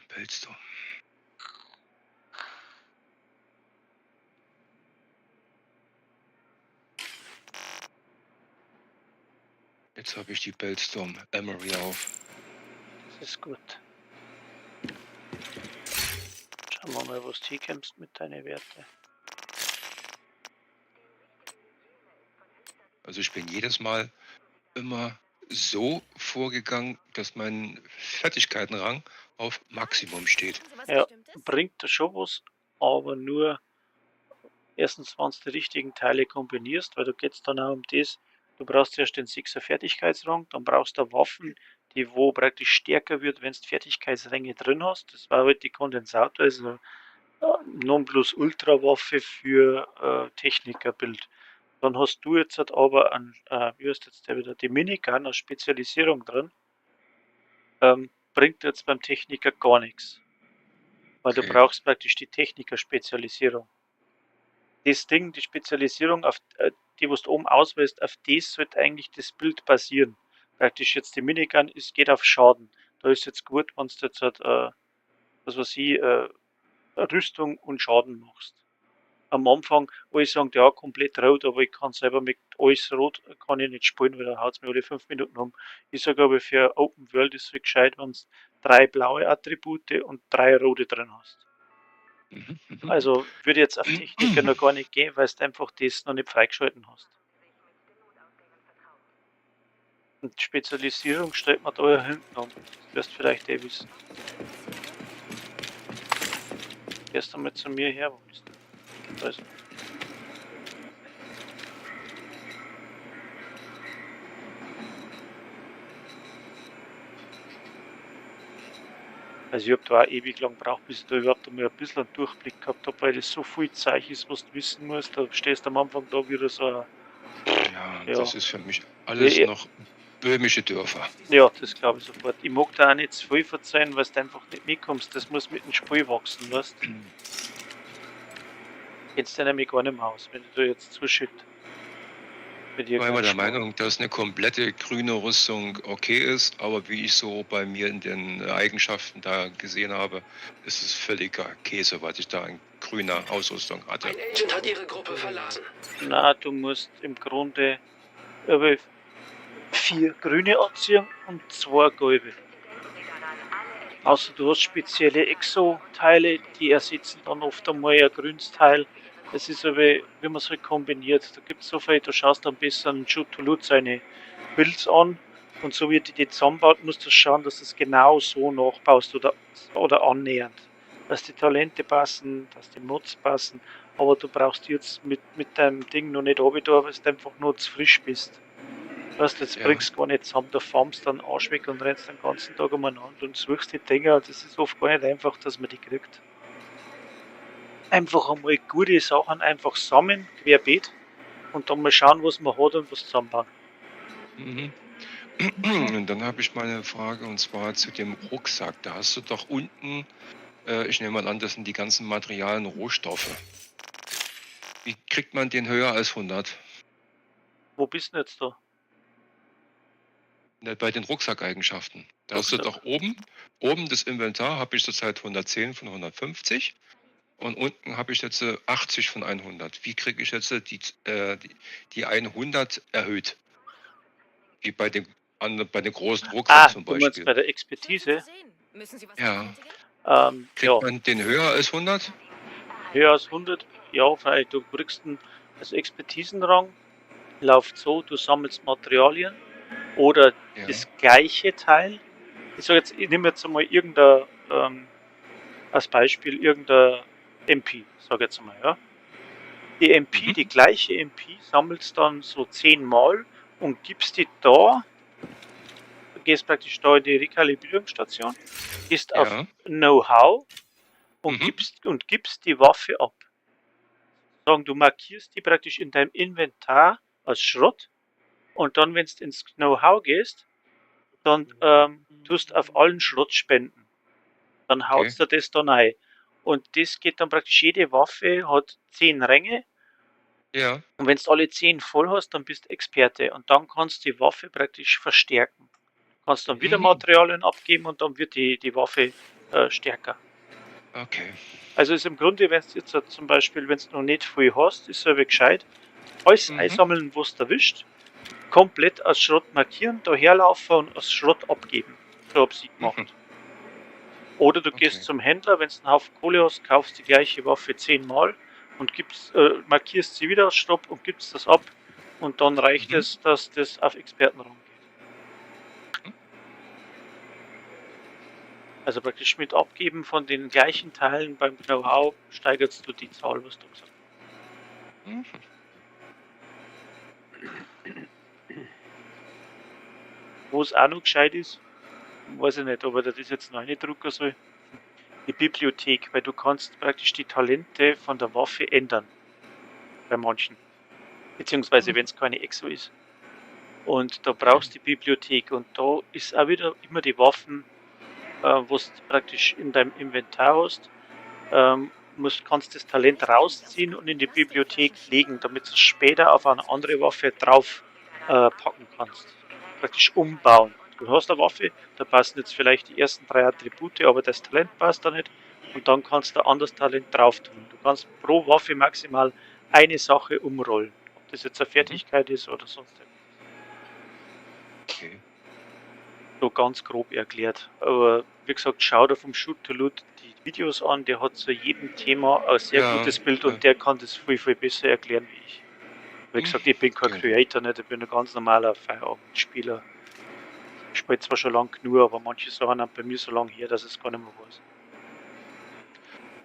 Jetzt habe ich die Bellstorm Emery auf. Das ist gut. Schauen wir mal, was du hinkommst mit deinen Werten. Also ich bin jedes Mal immer so vorgegangen, dass mein Fertigkeitenrang auf Maximum steht. Wissen Sie was Ja, Bestimmtes? bringt da schon was, aber nur erstens, wenn du die richtigen Teile kombinierst, weil du geht's dann auch um das, du brauchst erst den 6er Fertigkeitsrang, dann brauchst du Waffen, die wo praktisch stärker wird, wenn du Fertigkeitsränge drin hast. Das war halt die Kondensator, also Nonplusultra-Waffe für Technikerbild. Dann hast du jetzt halt aber an, wie heißt jetzt der wieder, die Minigun als Spezialisierung drin. Bringt jetzt beim Techniker gar nichts. Weil du Okay. brauchst praktisch die Techniker-Spezialisierung. Das Ding, die Spezialisierung, auf die, was du oben auswählst, auf das sollte eigentlich das Bild basieren. Praktisch jetzt die Minigun geht auf Schaden. Da ist jetzt gut, wenn du jetzt halt, was weiß ich, Rüstung und Schaden machst. Am Anfang, alle sagen, ja, komplett rot, aber ich kann selber mit alles rot kann ich nicht spielen, weil da haut es mir alle 5 Minuten um. Ich sage aber, für Open World ist es gescheit, wenn du 3 blaue Attribute und 3 rote drin hast. Mhm, mhm. Also würde jetzt auf Techniker noch gar nicht gehen, weil du einfach das noch nicht freigeschalten hast. Und die Spezialisierung stellt man da ja hinten an. Das wirst du vielleicht eh wissen. Gehst du mal zu mir her, wo bist du? Da ist er. Also ich habe da auch ewig lang gebraucht, bis ich da überhaupt einmal ein bisschen einen Durchblick gehabt habe, weil das so viel Zeug ist, was du wissen musst. Da stehst du am Anfang da wieder so ein, Ja, ja. das ist für mich alles Ja. noch böhmische Dörfer. Ja, das glaube ich sofort. Ich mag da auch nicht zu viel verzeihen, weil du einfach nicht mitkommst. Das muss mit dem Spiel wachsen, weißt du? Kennst du nämlich gar nicht mehr aus, wenn du da jetzt zuschüttet. Ich war immer der Meinung, dass eine komplette grüne Rüstung okay ist, aber wie ich so bei mir in den Eigenschaften da gesehen habe, ist es völliger Käse, was ich da an grüner Ausrüstung hatte. Ein Agent hat Ihre Gruppe verlassen. Na, du musst im Grunde über 4 grüne anziehen und 2 gelbe. Außer du hast spezielle Exo-Teile, die ersetzen dann oft einmal ein grünes Teil. Das ist aber, wie man es halt kombiniert. Da gibt es so viel, du schaust am besten Shoot to Loot seine Builds an und so wie die zusammenbaut, musst du schauen, dass du es genau so nachbaust oder annähernd. Dass die Talente passen, dass die Mods passen, aber du brauchst jetzt mit deinem Ding noch nicht runter, weil du einfach nur zu frisch bist. Weißt, jetzt Ja. bringst du gar nicht zusammen, da farmst dann Arsch weg und rennst den ganzen Tag umeinander und suchst die Dinger und das ist oft gar nicht einfach, dass man die kriegt. Einfach einmal gute Sachen einfach sammeln, querbeet und dann mal schauen, was man hat und was zusammenbauen. Mhm. Und dann habe ich mal eine Frage und zwar zu dem Rucksack. Da hast du doch unten, ich nehme mal an, das sind die ganzen Materialien, Rohstoffe. Wie kriegt man den höher als 100? Wo bist du denn jetzt da? Bei den Rucksackeigenschaften. Da hast du doch oben das Inventar, habe ich zurzeit 110 von 150 und unten habe ich jetzt 80 von 100. Wie kriege ich jetzt die 100 erhöht? Wie bei dem großen Rucksack zum Du meinst Beispiel. bei der Expertise? Ja. Ja, Kriegt man den höher als 100? höher als 100, ja, weil du kriegst einen, also Expertisenrang läuft so, du sammelst Materialien oder Ja. das gleiche Teil. Ich nehme jetzt einmal irgendein, als Beispiel irgendein MP, sage jetzt einmal, ja. Die MP, die gleiche MP sammelst dann so 10 Mal und gibst die da, gehst praktisch da in die Rekalibrierungsstation, gehst auf Know-how und gibst die Waffe ab. Sagen, du markierst die praktisch in deinem Inventar als Schrott und dann, wenn du ins Know-how gehst, dann tust auf allen Schrott spenden. Dann hautst du das dann rein. Und das geht dann praktisch, jede Waffe hat 10 Ränge. Ja. Und wenn du alle 10 voll hast, dann bist du Experte. Und dann kannst du die Waffe praktisch verstärken. Du kannst dann wieder Materialien abgeben und dann wird die Waffe stärker. Okay. Also ist im Grunde, wenn du jetzt zum Beispiel, wenn du noch nicht viel hast, ist es aber gescheit, alles einsammeln, was du erwischt, komplett als Schrott markieren, da herlaufen und als Schrott abgeben. So habe ich sie gemacht. Oder du gehst zum Händler, wenn du einen Haufen Kohle hast, kaufst die gleiche Waffe 10 Mal und markierst sie wieder als Schrott und gibst das ab und dann reicht es, dass das auf Expertenrang geht. Also praktisch mit Abgeben von den gleichen Teilen beim Know-how steigerst du die Zahl, was du gesagt hast. Wo es auch noch gescheit ist, weiß ich nicht, ob er das jetzt noch reindrucken soll. die Bibliothek, weil du kannst praktisch die Talente von der Waffe ändern. Bei manchen. Beziehungsweise wenn es keine Exo ist. Und da brauchst du die Bibliothek und da ist auch wieder immer die Waffen, wo du praktisch in deinem Inventar hast. Kannst das Talent rausziehen und in die Bibliothek legen, damit du es später auf eine andere Waffe drauf packen kannst. Praktisch umbauen. Du hast eine Waffe, da passen jetzt vielleicht die ersten 3 Attribute, aber das Talent passt da nicht und dann kannst du ein anderes Talent drauf tun. Du kannst pro Waffe maximal eine Sache umrollen. Ob das jetzt eine Fertigkeit ist oder sonst etwas. Okay. So ganz grob erklärt. Aber wie gesagt, schau dir vom Shoot to Loot die Videos an, der hat zu jedem Thema ein sehr Ja, gutes Bild ja. und der kann das viel, viel besser erklären wie ich. Wie gesagt, ich bin kein Ja. Creator, nicht, ich bin ein ganz normaler Feierabendspieler. Ich spiele zwar schon lang genug, aber manche Sachen haben bei mir so lange her, dass es gar nicht mehr weiß.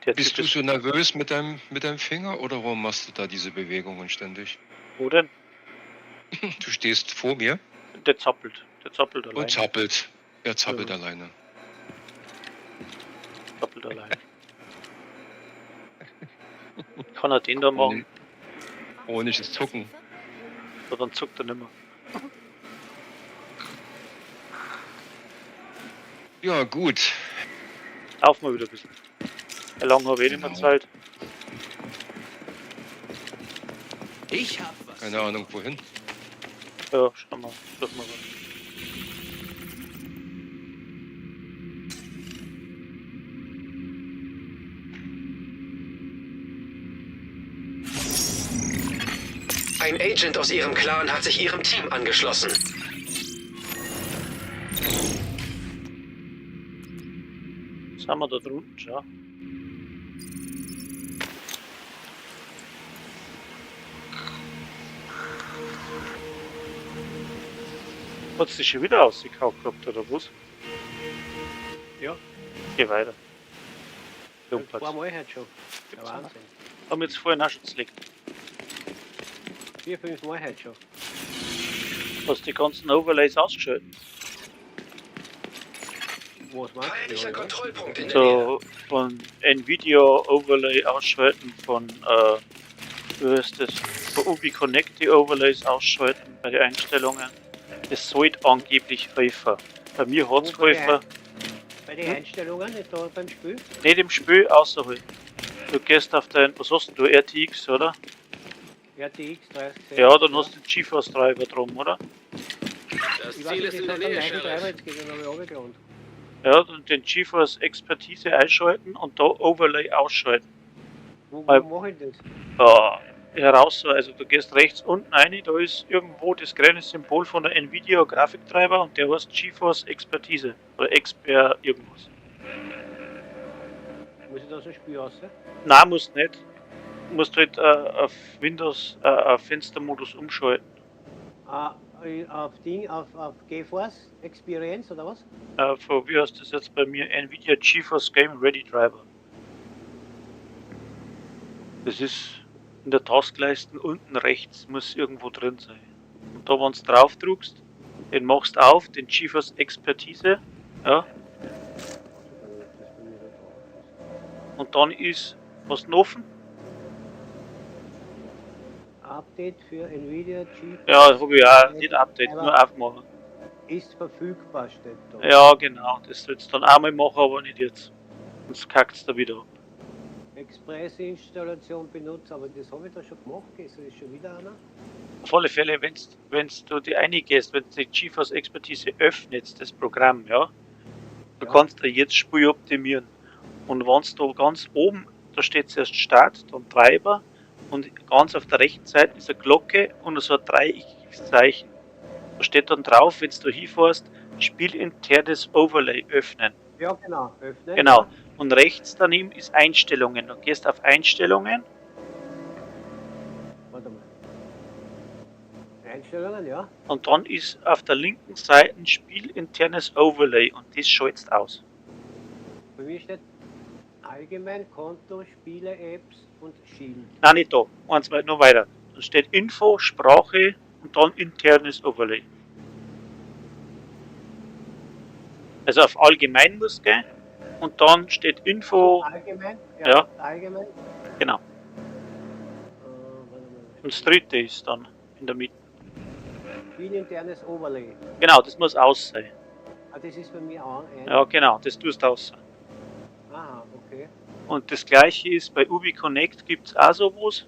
Der Bist Typ du ist- so nervös mit deinem Finger oder warum machst du da diese Bewegungen ständig? Wo denn? Du stehst vor mir Der zappelt allein. und zappelt. Er zappelt Ja. alleine. Zappelt allein. Kann er den da machen, Ohne das Zucken. so dann zuckt er nicht mehr. Ja, gut. Lauf mal wieder ein bisschen. Wie lange habe ich nicht mehr Genau. Zeit? Ich hab was. Keine Ahnung wohin. Ja, schau mal. Such mal was. Ein Agent aus Ihrem Clan hat sich Ihrem Team angeschlossen. Sind wir da drunten, schau. Hat sie schon wieder ausgekauft gehabt, oder was? Ja, Geh weiter. ein Lumpert. paar Mal heute schon. Der Wahnsinn. Haben wir jetzt vorhin auch schon gelegt. 4, 5 Mal heute schon. Hast die ganzen Overlays ausgeschaltet? Was meinst du? Feindlicher oder? Kontrollpunkt in der Nähe. So von Nvidia Overlay ausschalten, von wie heißt das? Von Ubi Connect die Overlays ausschalten bei den Einstellungen. Das sollte angeblich helfen. Bei mir hat es Wo bei geholfen. Bei den Einstellungen, nicht da beim Spiel? Nicht im Spiel, außerhalb. Du gehst auf dein, was hast du, RTX, oder? RTX 30. Ja, dann hast du den GeForce Treiber drum, oder? Das Ich weiß Ziel nicht, ist in das der hat einen Nähe, neuen Treiber Sheriff. jetzt gegeben, habe ich runtergeladen. Ja, dann den GeForce Expertise einschalten und da Overlay ausschalten. Wo Bei- mache ich das? Heraus, also du gehst rechts unten rein, da ist irgendwo das grüne Symbol von der Nvidia Grafiktreiber und der heißt GeForce Expertise oder Expert irgendwas. Muss ich da so ein Spiel raus? Nein, musst nicht. Du musst halt auf Windows auf Fenstermodus umschalten. Auf Ding, auf GeForce Experience oder was? Von, wie heißt das jetzt bei mir? Nvidia GeForce Game Ready Driver. Das ist in der Taskleiste unten rechts, muss irgendwo drin sein. Und da, wenn du drauf drückst, den machst auf, den GeForce Expertise, ja, Das bei mir da drauf und dann ist, hast du ihn offen? ist. Update für Nvidia GeForce Ja, habe ich auch, nicht Update, nur aufmachen. ist verfügbar, steht da. Ja, genau, das sollst du dann einmal machen, aber nicht jetzt. Sonst kackt es da wieder ab. Express-Installation benutzt, aber das habe ich da schon gemacht. Ist das schon wieder einer? Auf alle Fälle, wenn du die eingehst, wenn du die GeForce Expertise öffnest, das Programm, ja, du Ja. kannst da jetzt Spiel optimieren. Und wenn du ganz oben, da steht zuerst Start, dann Treiber und ganz auf der rechten Seite ist eine Glocke und so ein Dreieckszeichen. Da steht dann drauf, wenn du hinfährst, spielinternes Overlay öffnen. Ja, genau. Öffnen. Genau. Und rechts daneben ist Einstellungen. Du gehst auf Einstellungen. Warte mal. Einstellungen, ja. Und dann ist auf der linken Seite ein spielinternes Overlay und das schaltest aus. Bei mir steht allgemein Konto, Spiele, Apps und Shield. Nein, nicht da. Eins weit noch weiter. Da steht Info, Sprache und dann internes Overlay. Also auf allgemein muss gehen und dann steht Info, Allgemein? Ja. Allgemein? genau. Warte mal. Und das dritte ist dann in der Mitte. Wien-internes Overlay. Genau, das muss aus sein. Ah, das ist bei mir auch ein. Ja, genau, das tust du aus. Aha, okay. Und das gleiche ist bei Ubi Connect gibt es auch sowas.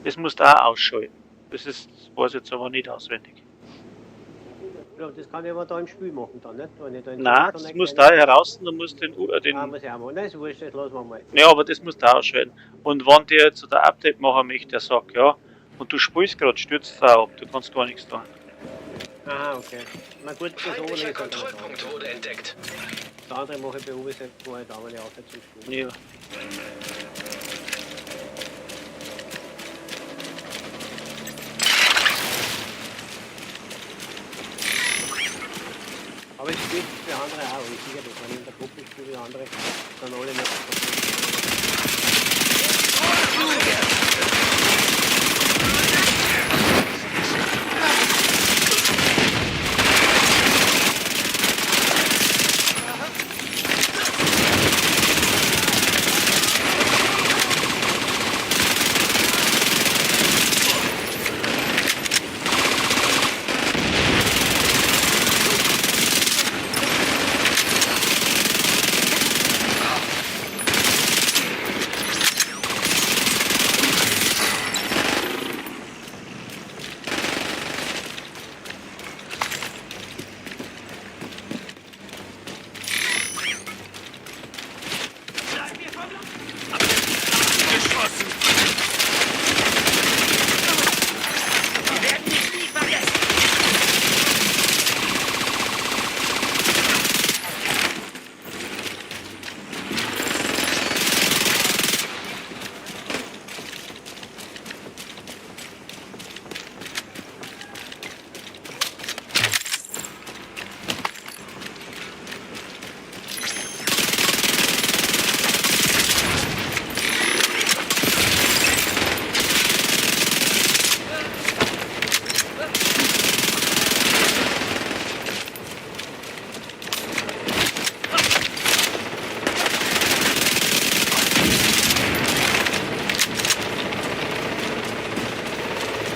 Das musst du auch ausschalten. Das weiß ich jetzt aber nicht auswendig. Ja, das kann ich aber da im Spiel machen dann, nicht? Wenn ich da in Nein, das musst du auch heraus, du musst den, Ah, muss ich auch machen. Nein, ist wurscht, das lassen wir mal. ja, aber das musst du auch ausschalten. Und wenn der jetzt ein Update machen möchte, der sagt, ja, und du spielst gerade, stürzt es auch ab, du kannst gar nichts tun. Aha, okay. Na gut, das Feindlicher Overlay ist halt Kontrollpunkt wurde entdeckt. das andere mache ich bei UBZ vorher da, weil ich auch nicht zum Spiel. Ja. Aber es spielt für andere auch, ich sicher, das wenn ich in der Gruppe spiele wie andere, dann alle nicht.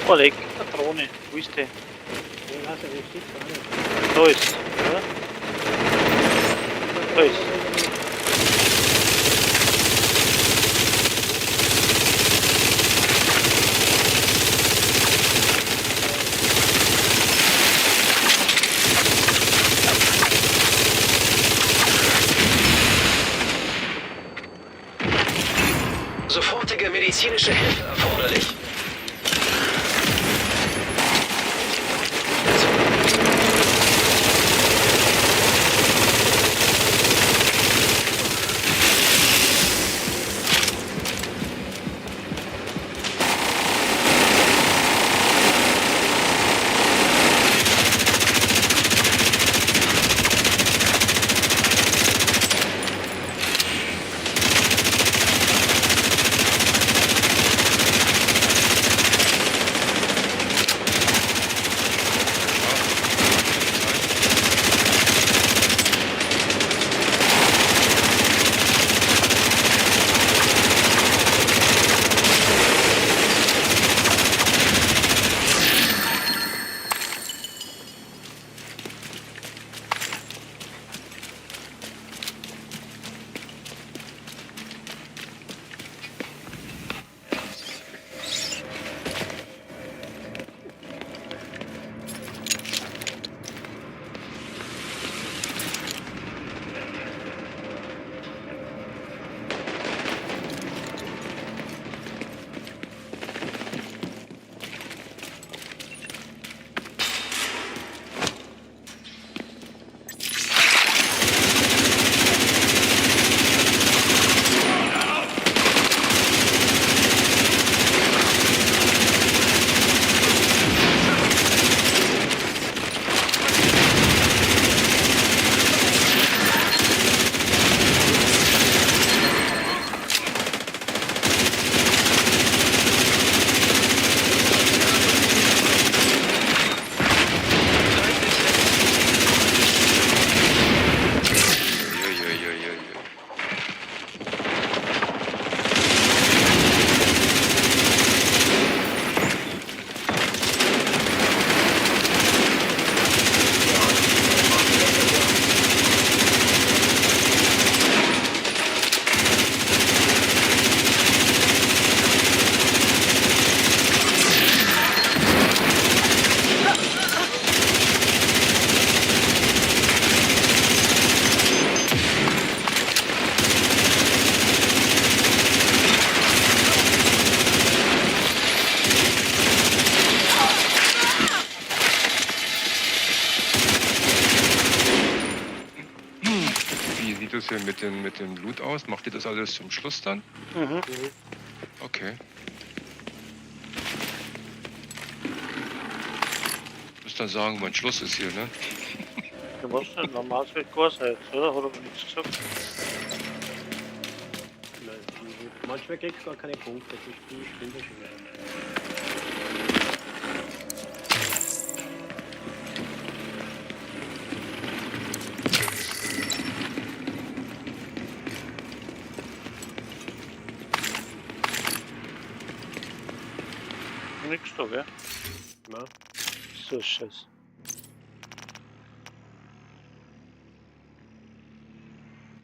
Oleg, Patrone, wo ist der? Ich weiß nicht, wie steht gar nicht. Da ist, oder? Da ist. Sofortige medizinische Hilfe erforderlich. mit dem Loot aus? Macht ihr das alles zum Schluss dann? Mhm. Okay. Ich muss dann sagen, wann Schluss ist hier, ne? Du musst nicht normal viel Kurs jetzt, oder? Hat aber nichts gesagt. Nein, manchmal kriegst du gar keine Punkte, das Spiel spielt ja schon wieder. Nix da, gell? Na, So ist Scheiß.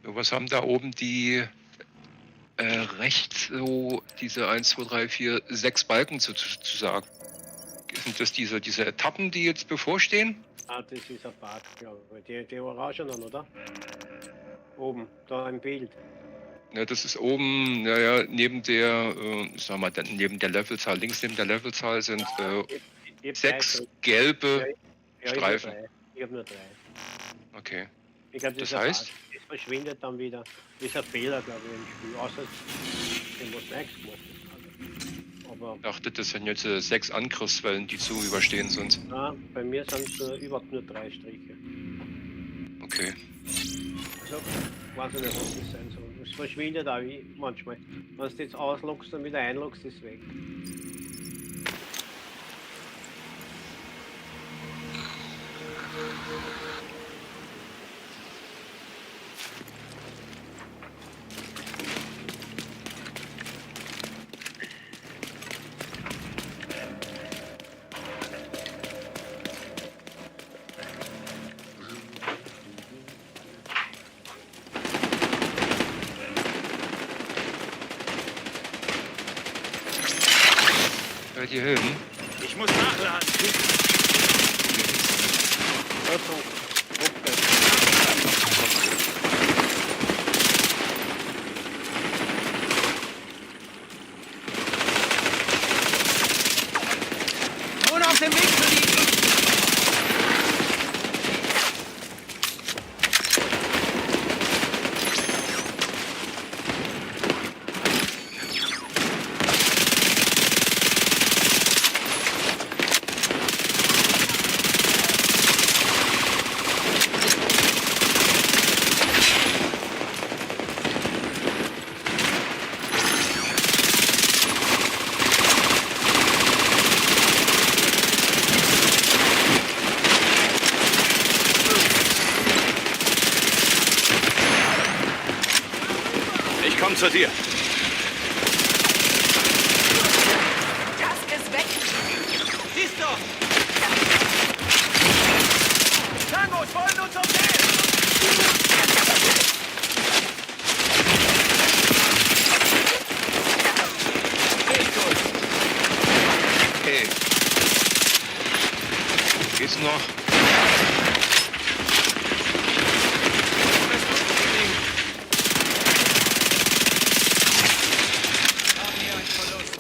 So, was haben da oben die rechts so diese 1, 2, 3, 4, 6 Balken zu sagen? Sind das diese Etappen, die jetzt bevorstehen? das ist ein Park, glaube ich. Die Orangenen, oder? Oben, da im Bild. Ja, das ist oben, naja, neben der, sagen wir mal, neben der Levelzahl, links neben der Levelzahl sind Ich hab 6 drei gelbe Ja, Streifen. Ich habe nur 3. Okay. Ich glaube, das Das ist ein heißt? Bug. Es verschwindet dann wieder. Das ist ein Fehler, glaube ich, im Spiel. Außer dem, was Max gemacht hat. Aber Ich dachte, das sind jetzt 6 Angriffswellen, die zu überstehen sind. na, bei mir sind es überhaupt nur 3 Striche. Okay. Also, weiß ich nicht, was das sein soll. Es verschwindet auch manchmal. Wenn du jetzt ausloggst und wieder einloggst, ist es weg. Hört hier hin? Ich muss nachladen. Also, okay. Nur auf dem Weg zu liegen. Ich komme zu dir. Das ist weg. Siehst du? Tangos wollen uns umgehen. Geht gut. Okay. Geht's noch? Haben hier einen Verlust.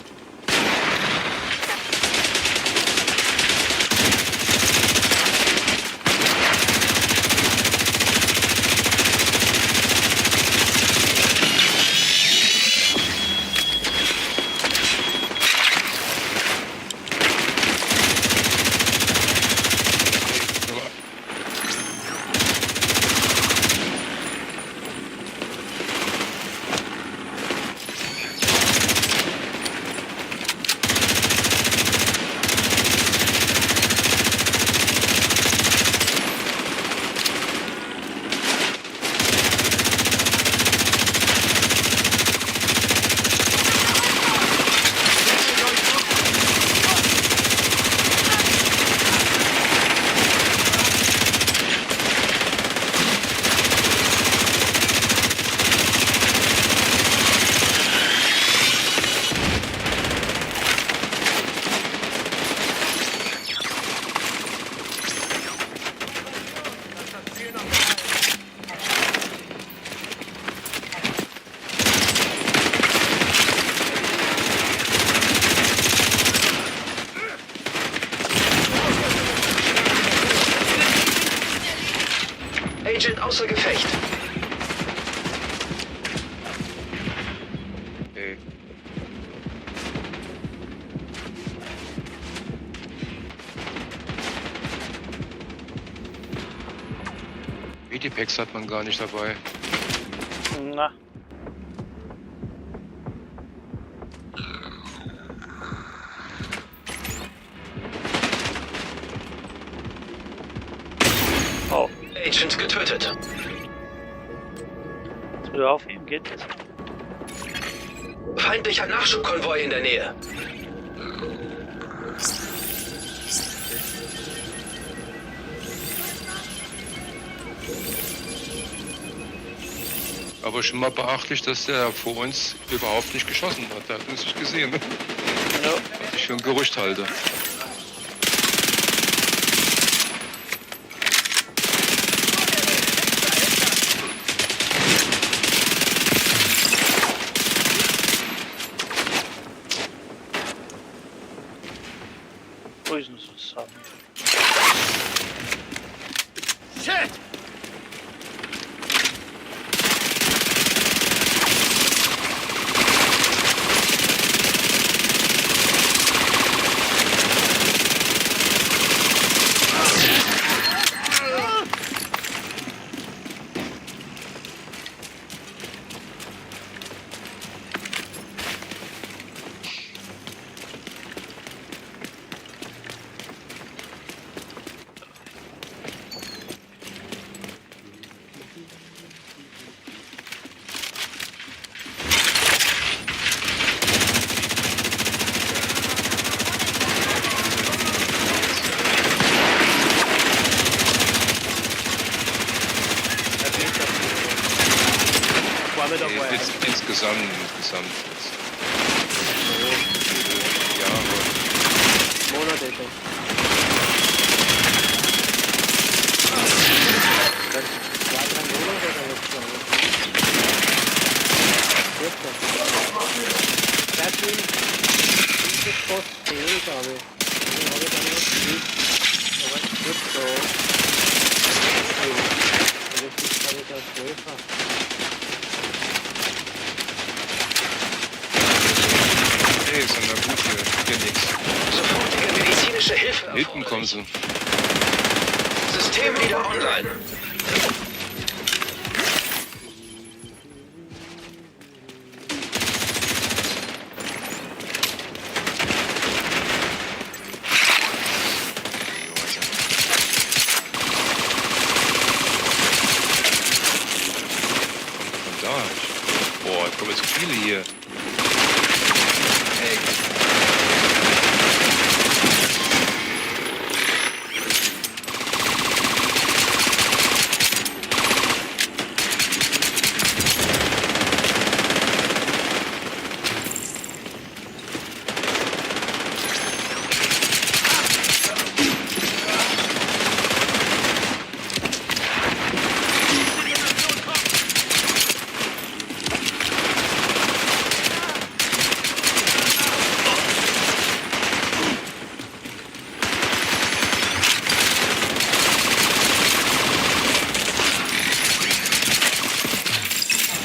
Agent außer Gefecht. Okay. Medipacks hat man gar nicht dabei. Na. Oh, Agent getötet. jetzt wieder aufheben geht das. Feindlicher Nachschubkonvoi in der Nähe. Aber schon mal beachtlich, dass der vor uns überhaupt nicht geschossen hat. Der hat uns nicht gesehen. Ja. Was ich für ein Gerücht halte. Wo ist denn so Sachen? Shit! Nicht Nee, dabei. insgesamt jetzt. Ja, aber Monate schon. Das 2-3 Monate oder was schon. Fertig. Dieses Post 10, glaube ich. Den habe ich dann noch gespielt. Aber es wird so. Und jetzt ist, glaube ich, der 12er. nee, ist ja gut hier nichts. Sofortige medizinische Hilfe. Hinten kommen sie. System wieder online. Von da. Boah, da kommen jetzt viele hier.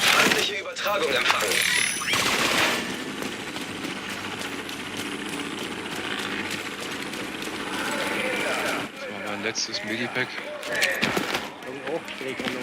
Feindliche Übertragung empfangen. Das war mein letztes Medipack. Und 8 kriegt er noch.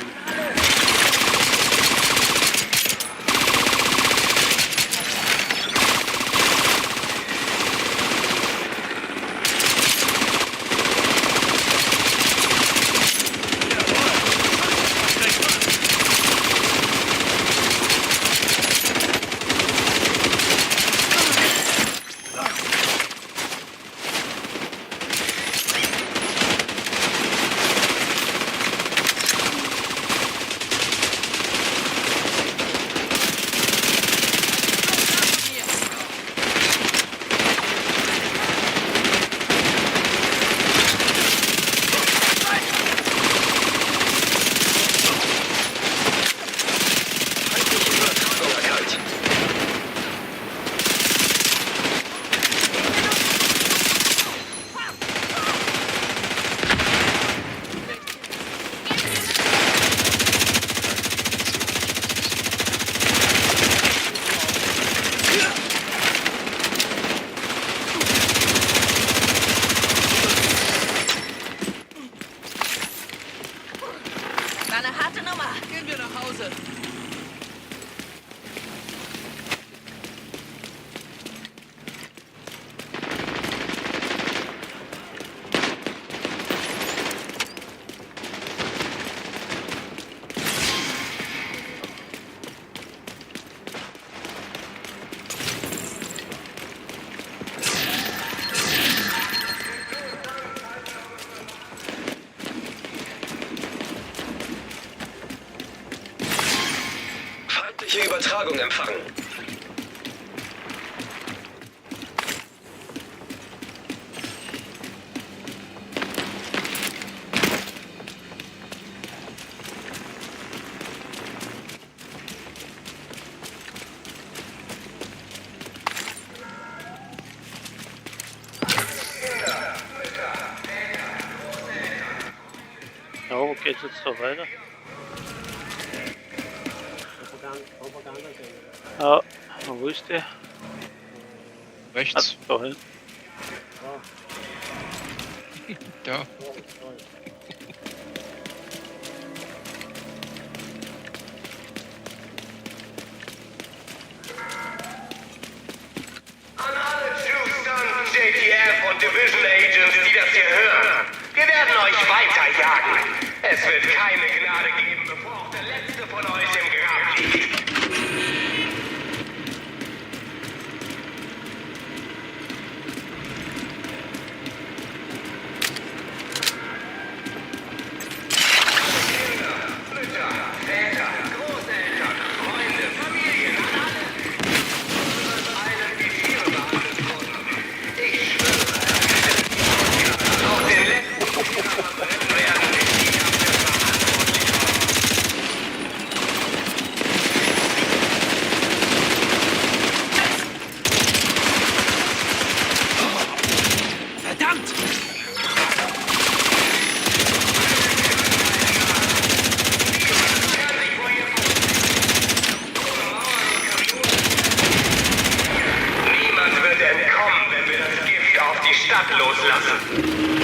Versorgung empfangen. Ja, wo geht's jetzt da weiter? Propagandasender. Ja, wo ist der? Rechts. Da hin. Da. Toll. An alle Houston, JTF und Division Agents, die das hier hören. Wir werden euch weiterjagen. Es wird keine Gnade geben, bevor auch der letzte von euch im Grab liegt. Kinder, Mütter, Väter, Großeltern, Freunde, Familien, einen wie wir behandelt wurden. Ich schwöre, auch den letzten werden wir die dafür verantwortlich machen. Verdammt! Niemand wird entkommen, wenn wir das Gift auf die Stadt loslassen.